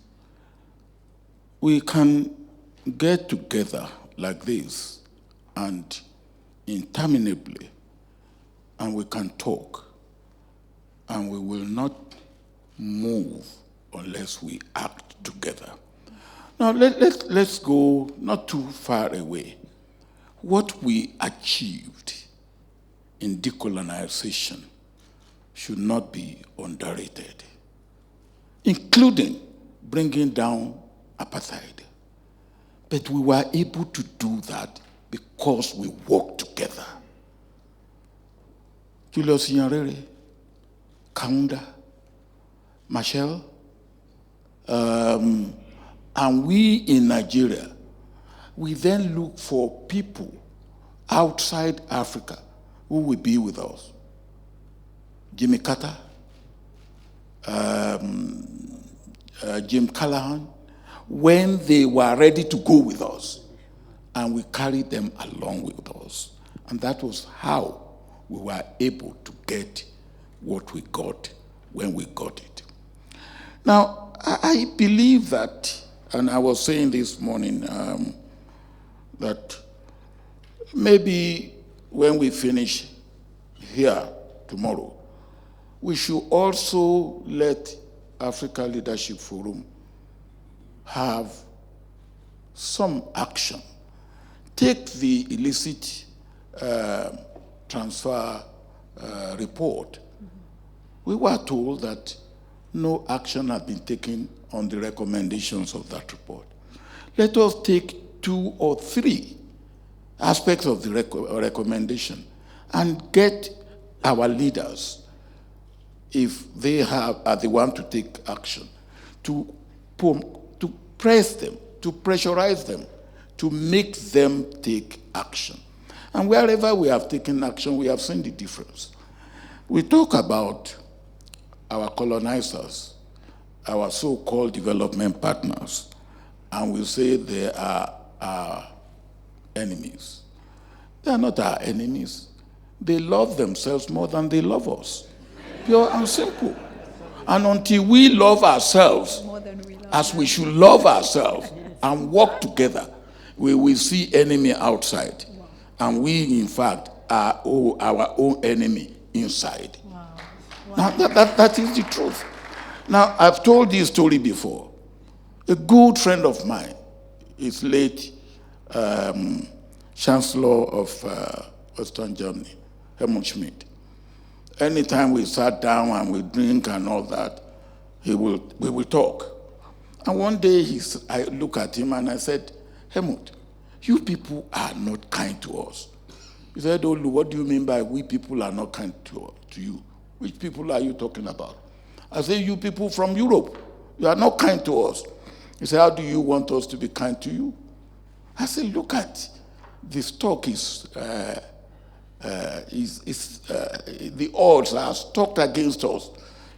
we can get together like this and interminably, and we can talk, and we will not move unless we act together. Now, let's go not too far away. What we achieved in decolonization should not be underrated, including bringing down apartheid. But we were able to do that because we worked together. Julius Nyerere, Kaunda, Machel, and we in Nigeria, we then look for people outside Africa who will be with us. Jimmy Carter, Jim Callahan, when they were ready to go with us, and we carried them along with us. And that was how we were able to get what we got when we got it. Now, I believe that, and I was saying this morning, that maybe when we finish here tomorrow, we should also let Africa Leadership Forum have some action. Take the illicit transfer report. We were told that no action had been taken on the recommendations of that report. Let us take 2 or 3 aspects of the recommendation and get our leaders, if they want to take action, to press them, to pressurize them, to make them take action. And wherever we have taken action, we have seen the difference. We talk about our colonizers, our so-called development partners, and we say they are our enemies. They are not our enemies. They love themselves more than they love us. Pure and simple. And until we love ourselves as we should love ourselves and work together, we will see enemy outside. And we, in fact, are our own enemy inside. Wow. Wow. Now, that is the truth. Now, I've told this story before. A good friend of mine is late Chancellor of Western Germany, Helmut Schmidt. Anytime we sat down and we drink and all that, we will talk. And one day I look at him and I said, Helmut, you people are not kind to us. He said, Olu, what do you mean by we people are not kind to you? Which people are you talking about? I said, you people from Europe, you are not kind to us. He said, how do you want us to be kind to you? I said, look at the stock the odds are stacked against us.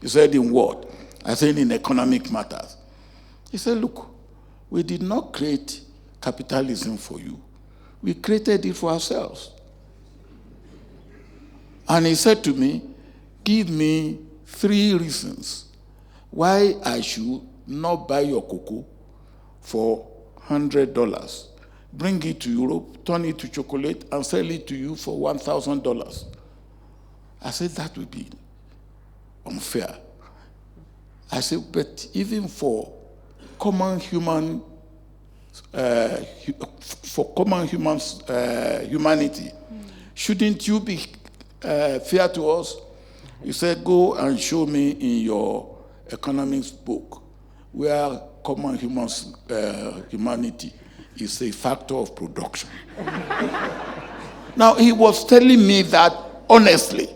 He said, in what? I said, in economic matters. He said, look, we did not create capitalism for you. We created it for ourselves. And he said to me, give me 3 reasons why I should not buy your cocoa for $100. Bring it to Europe, turn it to chocolate, and sell it to you for $1,000. I said, that would be unfair. I said, but even for common human, humanity, shouldn't you be fair to us? He said, go and show me in your economics book where common humanity is a factor of production. Now, he was telling me that honestly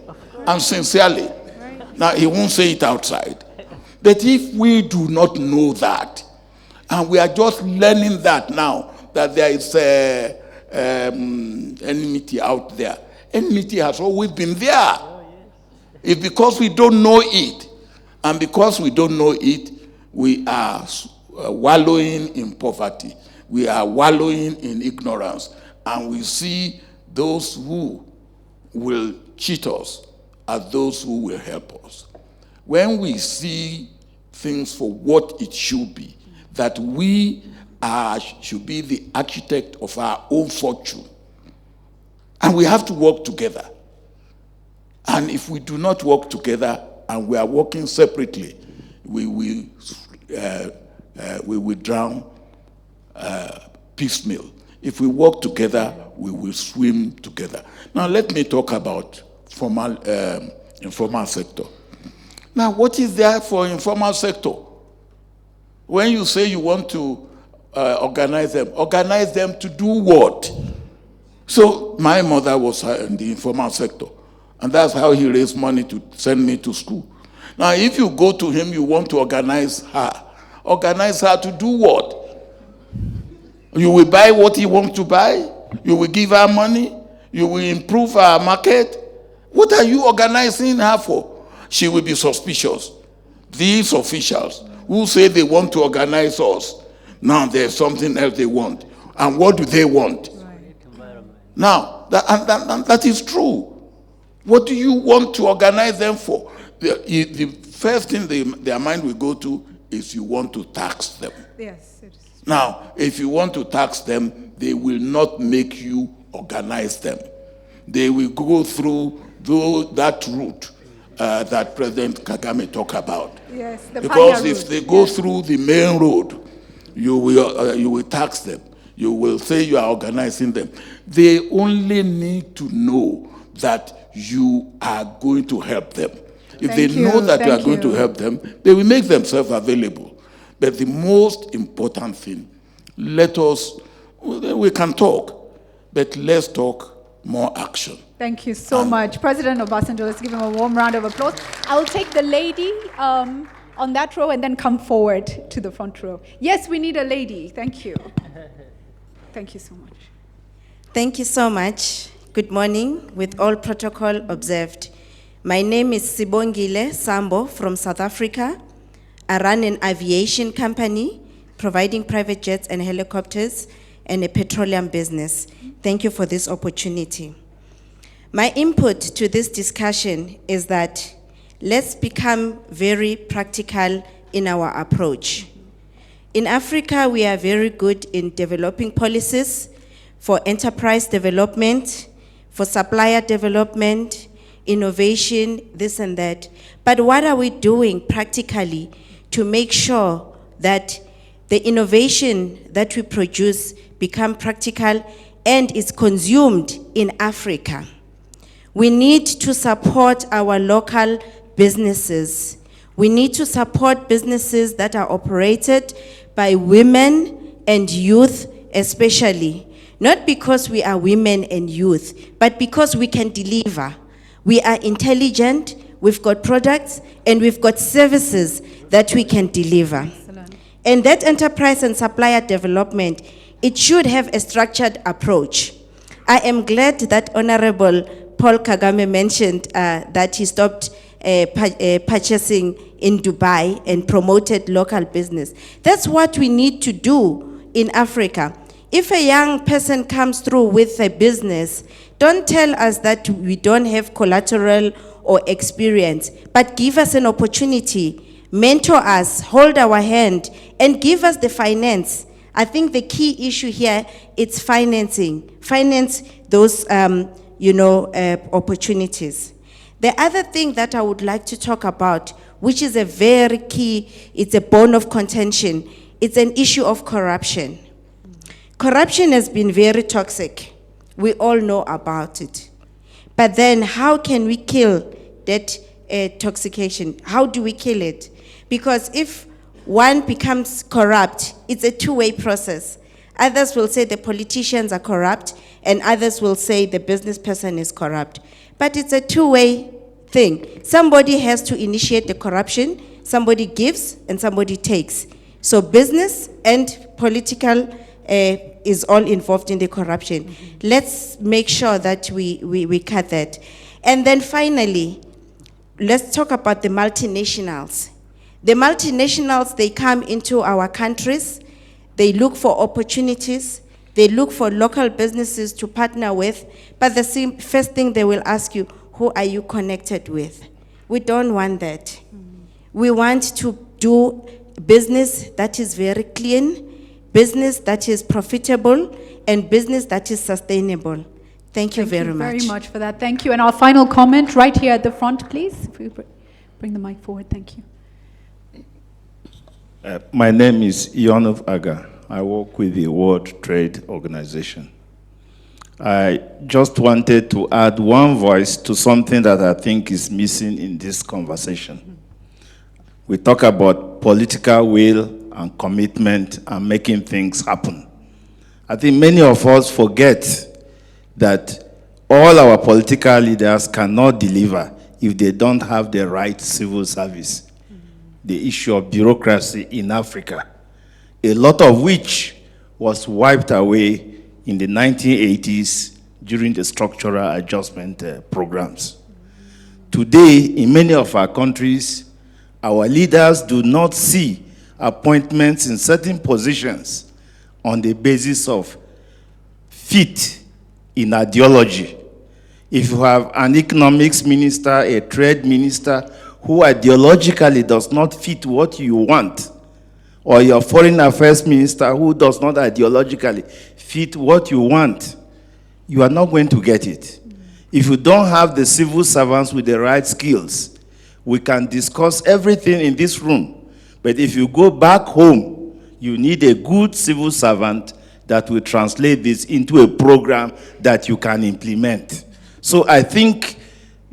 and sincerely. Now, he won't say it outside. But if we do not know that, and we are just learning that now, that there is enmity out there. Enmity has always been there. It's because we don't know it. And because we don't know it, we are wallowing in poverty. We are wallowing in ignorance. And we see those who will cheat us as those who will help us. When we see things for what it should be, that we should be the architect of our own fortune, And we have to work together. And if we do not work together and we are working separately, we will drown piecemeal. If we work together, we will swim together. Now let me talk about informal sector. Now what is there for informal sector? When you say you want to organize them to do what? So my mother was in the informal sector, and that's how he raised money to send me to school. Now if you go to him, you want to organize her to do what? You will buy what he wants to buy? You will give her money? You will improve her market? What are you organizing her for? She will be suspicious. These officials who say they want to organize us, now there's something else they want. And what do they want? Now, that is true. What do you want to organize them for? The first thing their mind will go to is you want to tax them. Yes, it is. Now, if you want to tax them, they will not make you organize them. They will go through that route that President Kagame talked about. Yes, the because if they go through the main road, you will tax them. You will say you are organizing them. They only need to know that you are going to help them. If they know that you are going to help them, they will make themselves available. But the most important thing, we can talk, but let's talk more action. Thank you so much. President Obasanjo, let's give him a warm round of applause. I will take the lady on that row and then come forward to the front row. Yes, we need a lady. Thank you. Thank you so much. Thank you so much. Good morning, with all protocol observed. My name is Sibongile Sambo from South Africa. I run an aviation company providing private jets and helicopters and a petroleum business. Thank you for this opportunity. My input to this discussion is that let's become very practical in our approach. In Africa, we are very good in developing policies for enterprise development, for supplier development, innovation, this and that. But what are we doing practically to make sure that the innovation that we produce become practical and is consumed in Africa? We need to support our local businesses. We need to support businesses that are operated by women and youth especially. Not because we are women and youth, but because we can deliver. We are intelligent, we've got products, and we've got services that we can deliver. Excellent. And that enterprise and supplier development, it should have a structured approach. I am glad that Honorable Paul Kagame mentioned that he stopped purchasing in Dubai and promoted local business. That's what we need to do in Africa. If a young person comes through with a business, don't tell us that we don't have collateral or experience, but give us an opportunity, mentor us, hold our hand, and give us the finance. I think the key issue here is financing. Finance those opportunities. The other thing that I would like to talk about, which is a very key, it's a bone of contention, it's an issue of corruption. Corruption has been very toxic. We all know about it. But then how can we kill that toxication? How do we kill it? Because if one becomes corrupt, it's a two-way process. Others will say the politicians are corrupt, and others will say the business person is corrupt. But it's a two-way thing. Somebody has to initiate the corruption, somebody gives, and somebody takes. So business and political is all involved in the corruption. Mm-hmm. Let's make sure that we cut that. And then finally, let's talk about the multinationals. The multinationals, they come into our countries, they look for opportunities, they look for local businesses to partner with, but the first thing they will ask you, who are you connected with? We don't want that. Mm-hmm. We want to do business that is very clean, business that is profitable, and business that is sustainable. Thank you very much. Thank you very much for that. Thank you. And our final comment right here at the front, please. If we bring the mic forward. Thank you. My name is Yann of Agra. I work with the World Trade Organization. I just wanted to add one voice to something that I think is missing in this conversation. We talk about political will and commitment and making things happen. I think many of us forget that all our political leaders cannot deliver if they don't have the right civil service. The issue of bureaucracy in Africa, a lot of which was wiped away in the 1980s during the structural adjustment programs. Today, in many of our countries, our leaders do not see appointments in certain positions on the basis of fit in ideology. If you have an economics minister, a trade minister, who ideologically does not fit what you want, or your foreign affairs minister who does not ideologically fit what you want, you are not going to get it. If you don't have the civil servants with the right skills, we can discuss everything in this room, but if you go back home, you need a good civil servant that will translate this into a program that you can implement. So I think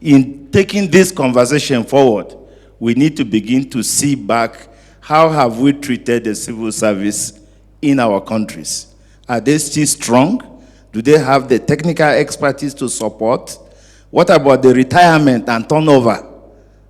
in taking this conversation forward, we need to begin to see back, how have we treated the civil service in our countries? Are they still strong? Do they have the technical expertise to support? What about the retirement and turnover?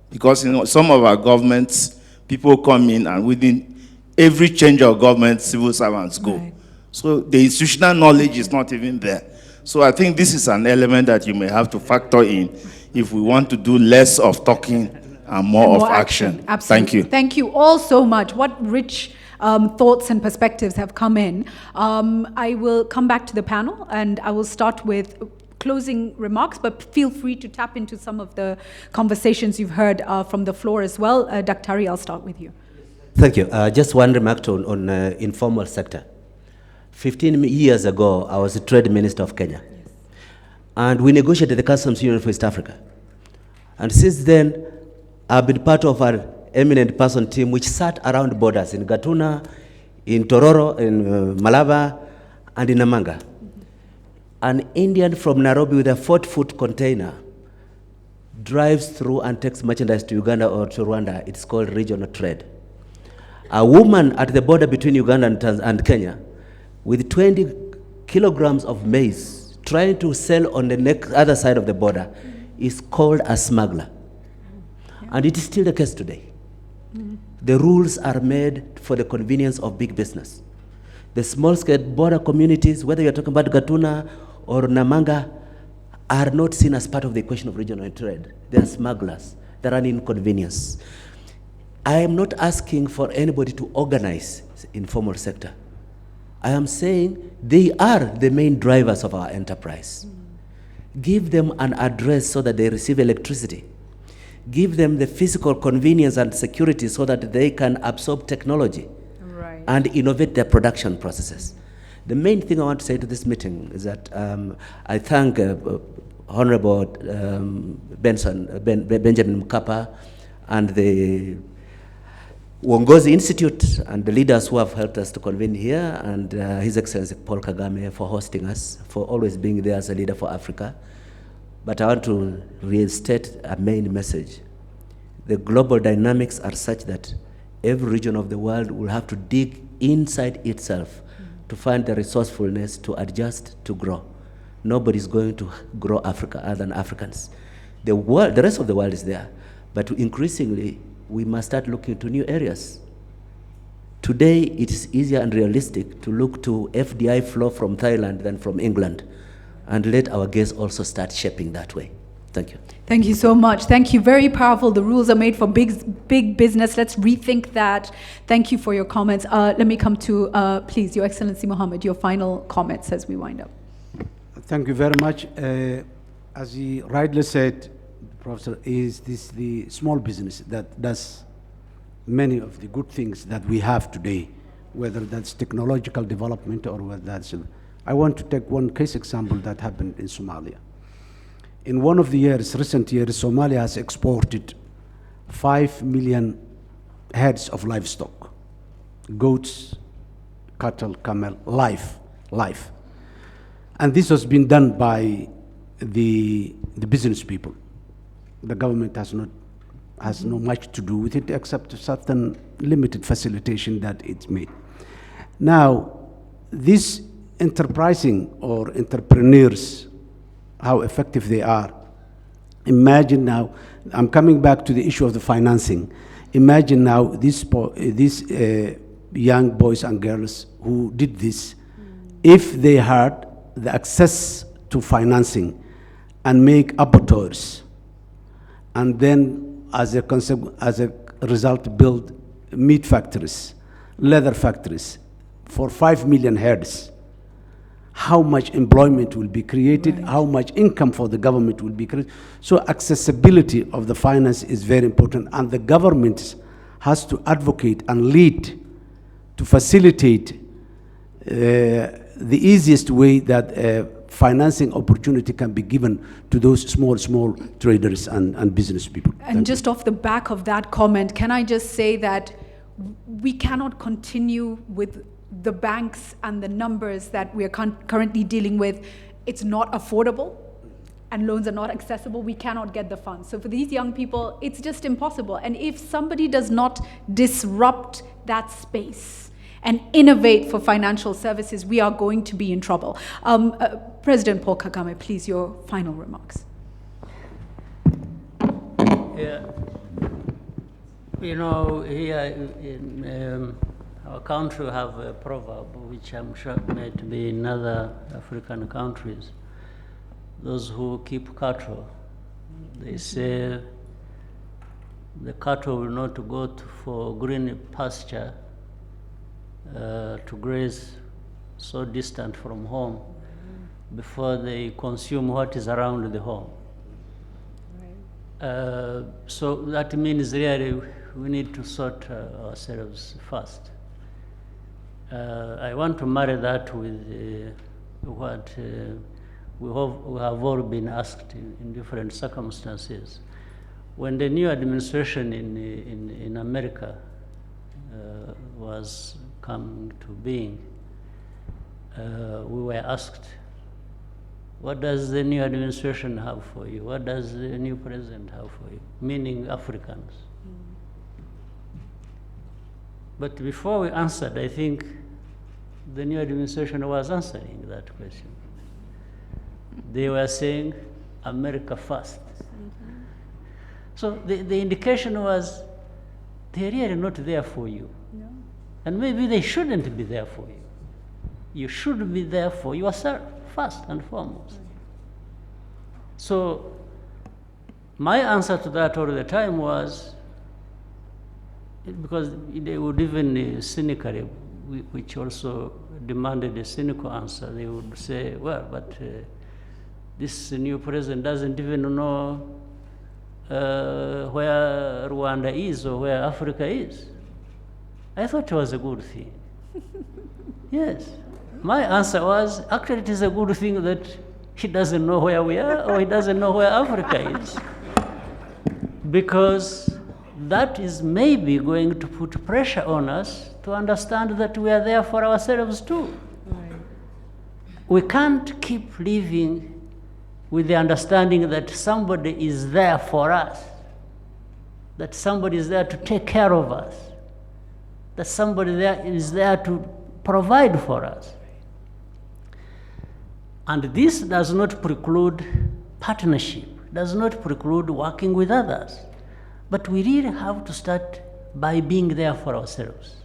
Because some of our governments, people come in and within every change of government, civil servants go. Right. So the institutional knowledge is not even there. So I think this is an element that you may have to factor in if we want to do less of talking and more of action. Absolutely. Thank you. Thank you all so much. What rich thoughts and perspectives have come in. I will come back to the panel and I will start with closing remarks, but feel free to tap into some of the conversations you've heard from the floor as well. Dr. I'll start with you. Thank you. Just one remark on informal sector. 15 years ago, I was the trade minister of Kenya. Yes. And we negotiated the customs union for East Africa. And since then, I've been part of our eminent person team which sat around borders in Gatuna, in Tororo, in Malaba, and in Namanga. Mm-hmm. An Indian from Nairobi with a 40-foot container drives through and takes merchandise to Uganda or to Rwanda. It's called regional trade. A woman at the border between Uganda and Kenya with 20 kilograms of maize trying to sell on the other side of the border is called a smuggler. And it is still the case today. The rules are made for the convenience of big business. The small-scale border communities, whether you're talking about Gatuna or Namanga, are not seen as part of the equation of regional trade. They are smugglers. They're an inconvenience. I am not asking for anybody to organize informal sector. I am saying they are the main drivers of our enterprise. Give them an address so that they receive electricity. Give them the physical convenience and security so that they can absorb technology and innovate their production processes. The main thing I want to say to this meeting is that I thank Honorable Benjamin Mkapa and the Uongozi Institute and the leaders who have helped us to convene here, and His Excellency Paul Kagame for hosting us, for always being there as a leader for Africa. But I want to reinstate a main message. The global dynamics are such that every region of the world will have to dig inside itself to find the resourcefulness to adjust, to grow. Nobody's going to grow Africa other than Africans. The rest of the world is there, but increasingly, we must start looking to new areas. Today, it is easier and realistic to look to FDI flow from Thailand than from England, and let our guests also start shaping that way. Thank you. Thank you so much. Thank you. Very powerful. The rules are made for big business. Let's rethink that. Thank you for your comments. Let me come to, please, Your Excellency Mohammed, your final comments as we wind up. Thank you very much. As he rightly said, Professor, is this the small business that does many of the good things that we have today, whether that's technological development or whether that's I want to take one case example that happened in Somalia. In one of the years, recent years, Somalia has exported 5 million heads of livestock, goats, cattle, camel, live. And this has been done by the business people. The government has no much to do with it except certain limited facilitation that it's made. Now, these enterprising or entrepreneurs, how effective they are. Imagine now, I'm coming back to the issue of the financing. Imagine now these young boys and girls who did this, if they had the access to financing and make abattoirs, and then as a result build meat factories, leather factories for 5 million heads, how much employment will be created, right. How much income for the government will be created. So accessibility of the finance is very important, and the government has to advocate and lead to facilitate the easiest way that financing opportunity can be given to those small traders and business people. And just off the back of that comment, can I just say that we cannot continue with the banks and the numbers that we are currently dealing with. It's not affordable and loans are not accessible. We cannot get the funds. So for these young people, it's just impossible. And if somebody does not disrupt that space and innovate for financial services, we are going to be in trouble. President Paul Kagame, please, your final remarks. Yeah. You know, here in our country we have a proverb, which I'm sure may be in other African countries. Those who keep cattle, they say the cattle will not go for green pasture to graze so distant from home before they consume what is around the home. So that means really we need to sort ourselves first. I want to marry that with what we have all been asked in different circumstances. When the new administration in America was coming to being, we were asked, what does the new administration have for you? What does the new president have for you? Meaning Africans. But before we answered, I think the new administration was answering that question. They were saying, America first. So the indication was, they're really not there for you. No. And maybe they shouldn't be there for you. You should be there for yourself, first and foremost. So my answer to that all the time was, because they would even cynically, which also demanded a cynical answer, they would say, well, but this new president doesn't even know where Rwanda is or where Africa is. I thought it was a good thing. Yes. My answer was, actually it is a good thing that he doesn't know where we are or he doesn't know where Africa is. Because that is maybe going to put pressure on us to understand that we are there for ourselves too. Right. We can't keep living with the understanding that somebody is there for us, that somebody is there to take care of us, that somebody there is there to provide for us. And this does not preclude partnership, does not preclude working with others. But we really have to start by being there for ourselves.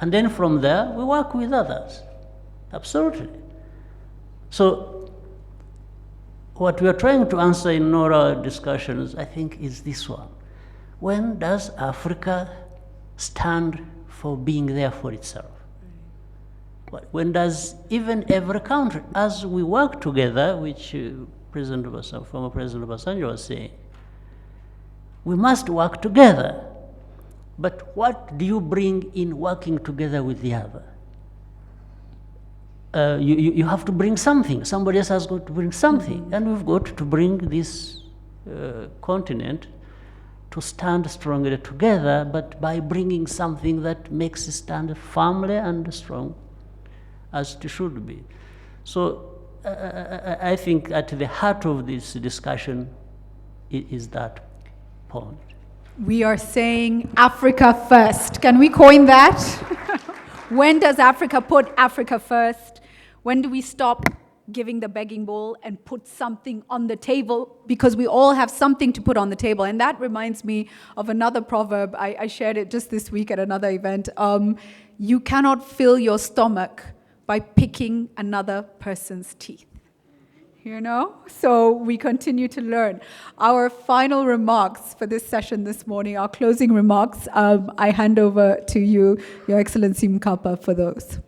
And then from there, we work with others. Absolutely. So what we are trying to answer in all our discussions, I think, is this one. When does Africa stand for being there for itself? When does even every country, as we work together, which former President Obasanjo was saying, we must work together. But what do you bring in working together with the other? you have to bring something. Somebody else has got to bring something. And we've got to bring this continent to stand strongly together, but by bringing something that makes it stand firmly and strong as it should be. So I think at the heart of this discussion is that point. We are saying Africa first. Can we coin that? When does Africa put Africa first? When do we stop giving the begging bowl and put something on the table? Because we all have something to put on the table. And that reminds me of another proverb. I shared it just this week at another event. You cannot fill your stomach by picking another person's teeth. You know? So we continue to learn. Our final remarks for this session this morning, our closing remarks, I hand over to you, Your Excellency Mkapa, for those.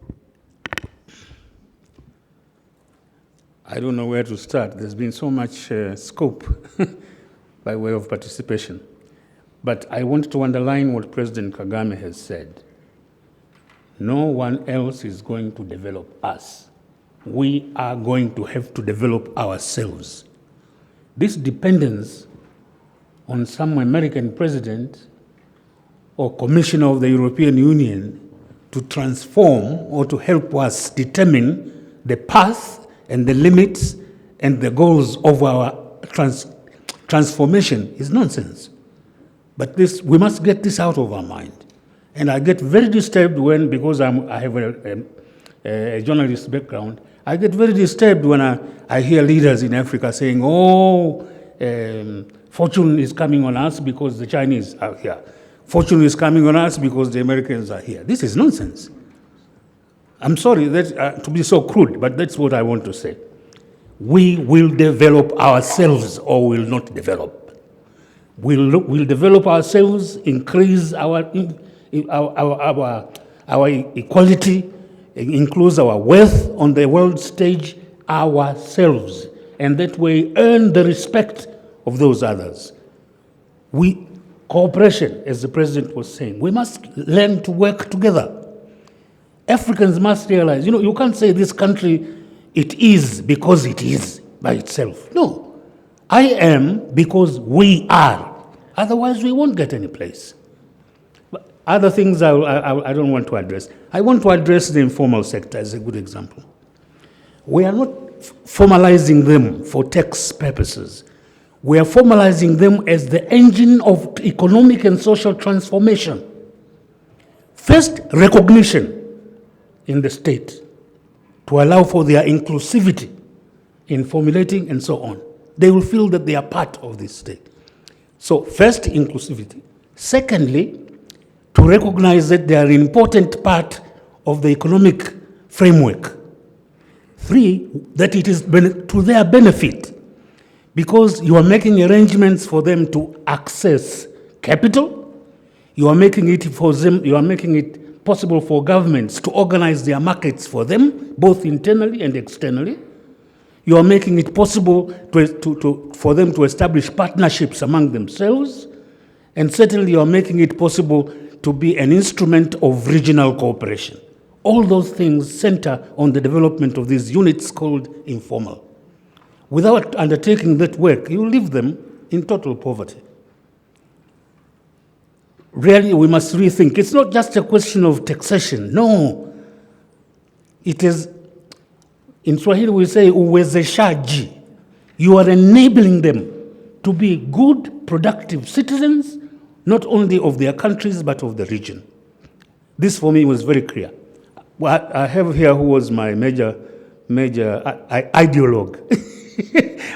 I don't know where to start. There's been so much scope by way of participation. But I want to underline what President Kagame has said. No one else is going to develop us. We are going to have to develop ourselves. This dependence on some American president or commissioner of the European Union to transform or to help us determine the path and the limits and the goals of our transformation is nonsense. But this, we must get this out of our mind. And I get very disturbed when, because I have a journalist background, I get very disturbed when I hear leaders in Africa saying, fortune is coming on us because the Chinese are here. Fortune is coming on us because the Americans are here. This is nonsense. I'm sorry that, to be so crude, but that's what I want to say. We will develop ourselves or will not develop. We'll develop ourselves, increase our equality, increase our worth on the world stage ourselves, and that way earn the respect of those others. Cooperation, as the president was saying, we must learn to work together. Africans must realize, you can't say this country, it is because it is by itself. No, I am because we are. Otherwise, we won't get any place. But other things I don't want to address. I want to address the informal sector as a good example. We are not formalizing them for tax purposes. We are formalizing them as the engine of economic and social transformation. First, recognition in the state to allow for their inclusivity in formulating and so on. They will feel that they are part of this state. So first, inclusivity. Secondly, to recognize that they are an important part of the economic framework. Three, that it is to their benefit because you are making arrangements for them to access capital. You are making it for them, you are making it possible for governments to organize their markets for them, both internally and externally. You are making it possible for them to establish partnerships among themselves. And certainly you are making it possible to be an instrument of regional cooperation. All those things center on the development of these units called informal. Without undertaking that work, you leave them in total poverty. Really, we must rethink. It's not just a question of taxation. No. It is, in Swahili we say, uwezeshaji. You are enabling them to be good, productive citizens, not only of their countries, but of the region. This for me was very clear. Well, I have here who was my major ideologue,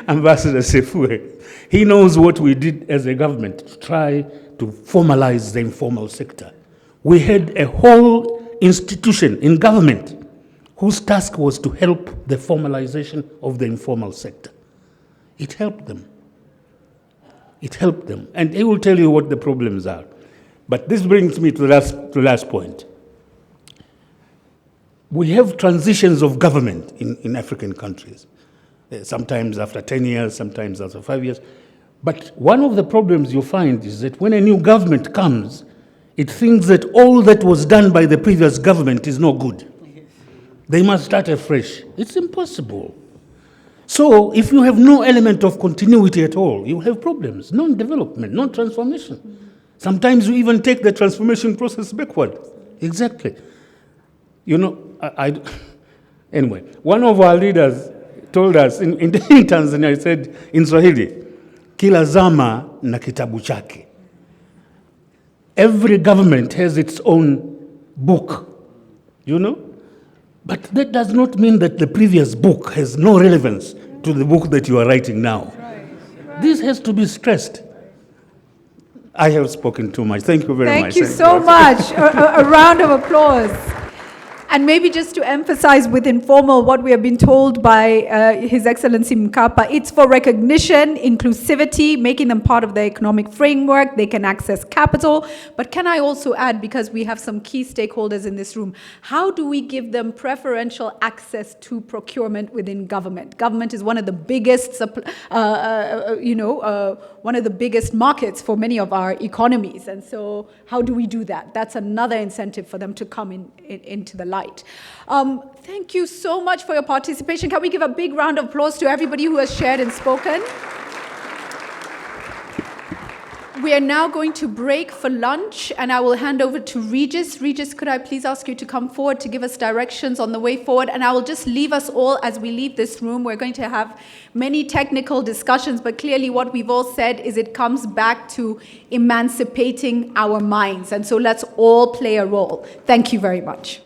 Ambassador Sefue. He knows what we did as a government to try to formalize the informal sector. We had a whole institution in government whose task was to help the formalization of the informal sector. It helped them. It helped them. And he will tell you what the problems are. But this brings me to the last point. We have transitions of government in African countries, sometimes after 10 years, sometimes after 5 years. But one of the problems you find is that when a new government comes, it thinks that all that was done by the previous government is no good. they must start afresh. It's impossible. So if you have no element of continuity at all, you have problems, non-development, non-transformation. Sometimes you even take the transformation process backward. Exactly. You know, anyway, one of our leaders told us in Tanzania, he said in Swahili, kila zama na kitabu chake. Every government has its own book, you know? But that does not mean that the previous book has no relevance to the book that you are writing now. Right. This has to be stressed. I have spoken too much. Thank you very much. Thank you so much. A round of applause. And maybe just to emphasize with Informal what we have been told by His Excellency Mkapa, it's for recognition, inclusivity, making them part of the economic framework, they can access capital. But can I also add, because we have some key stakeholders in this room, how do we give them preferential access to procurement within government? Government is one of the biggest, one of the biggest markets for many of our economies. And so how do we do that? That's another incentive for them to come into the light. Thank you so much for your participation. Can we give a big round of applause to everybody who has shared and spoken? We are now going to break for lunch, and I will hand over to Regis. Regis, could I please ask you to come forward to give us directions on the way forward? And I will just leave us all as we leave this room. We're going to have many technical discussions, but clearly what we've all said is it comes back to emancipating our minds. And so let's all play a role. Thank you very much.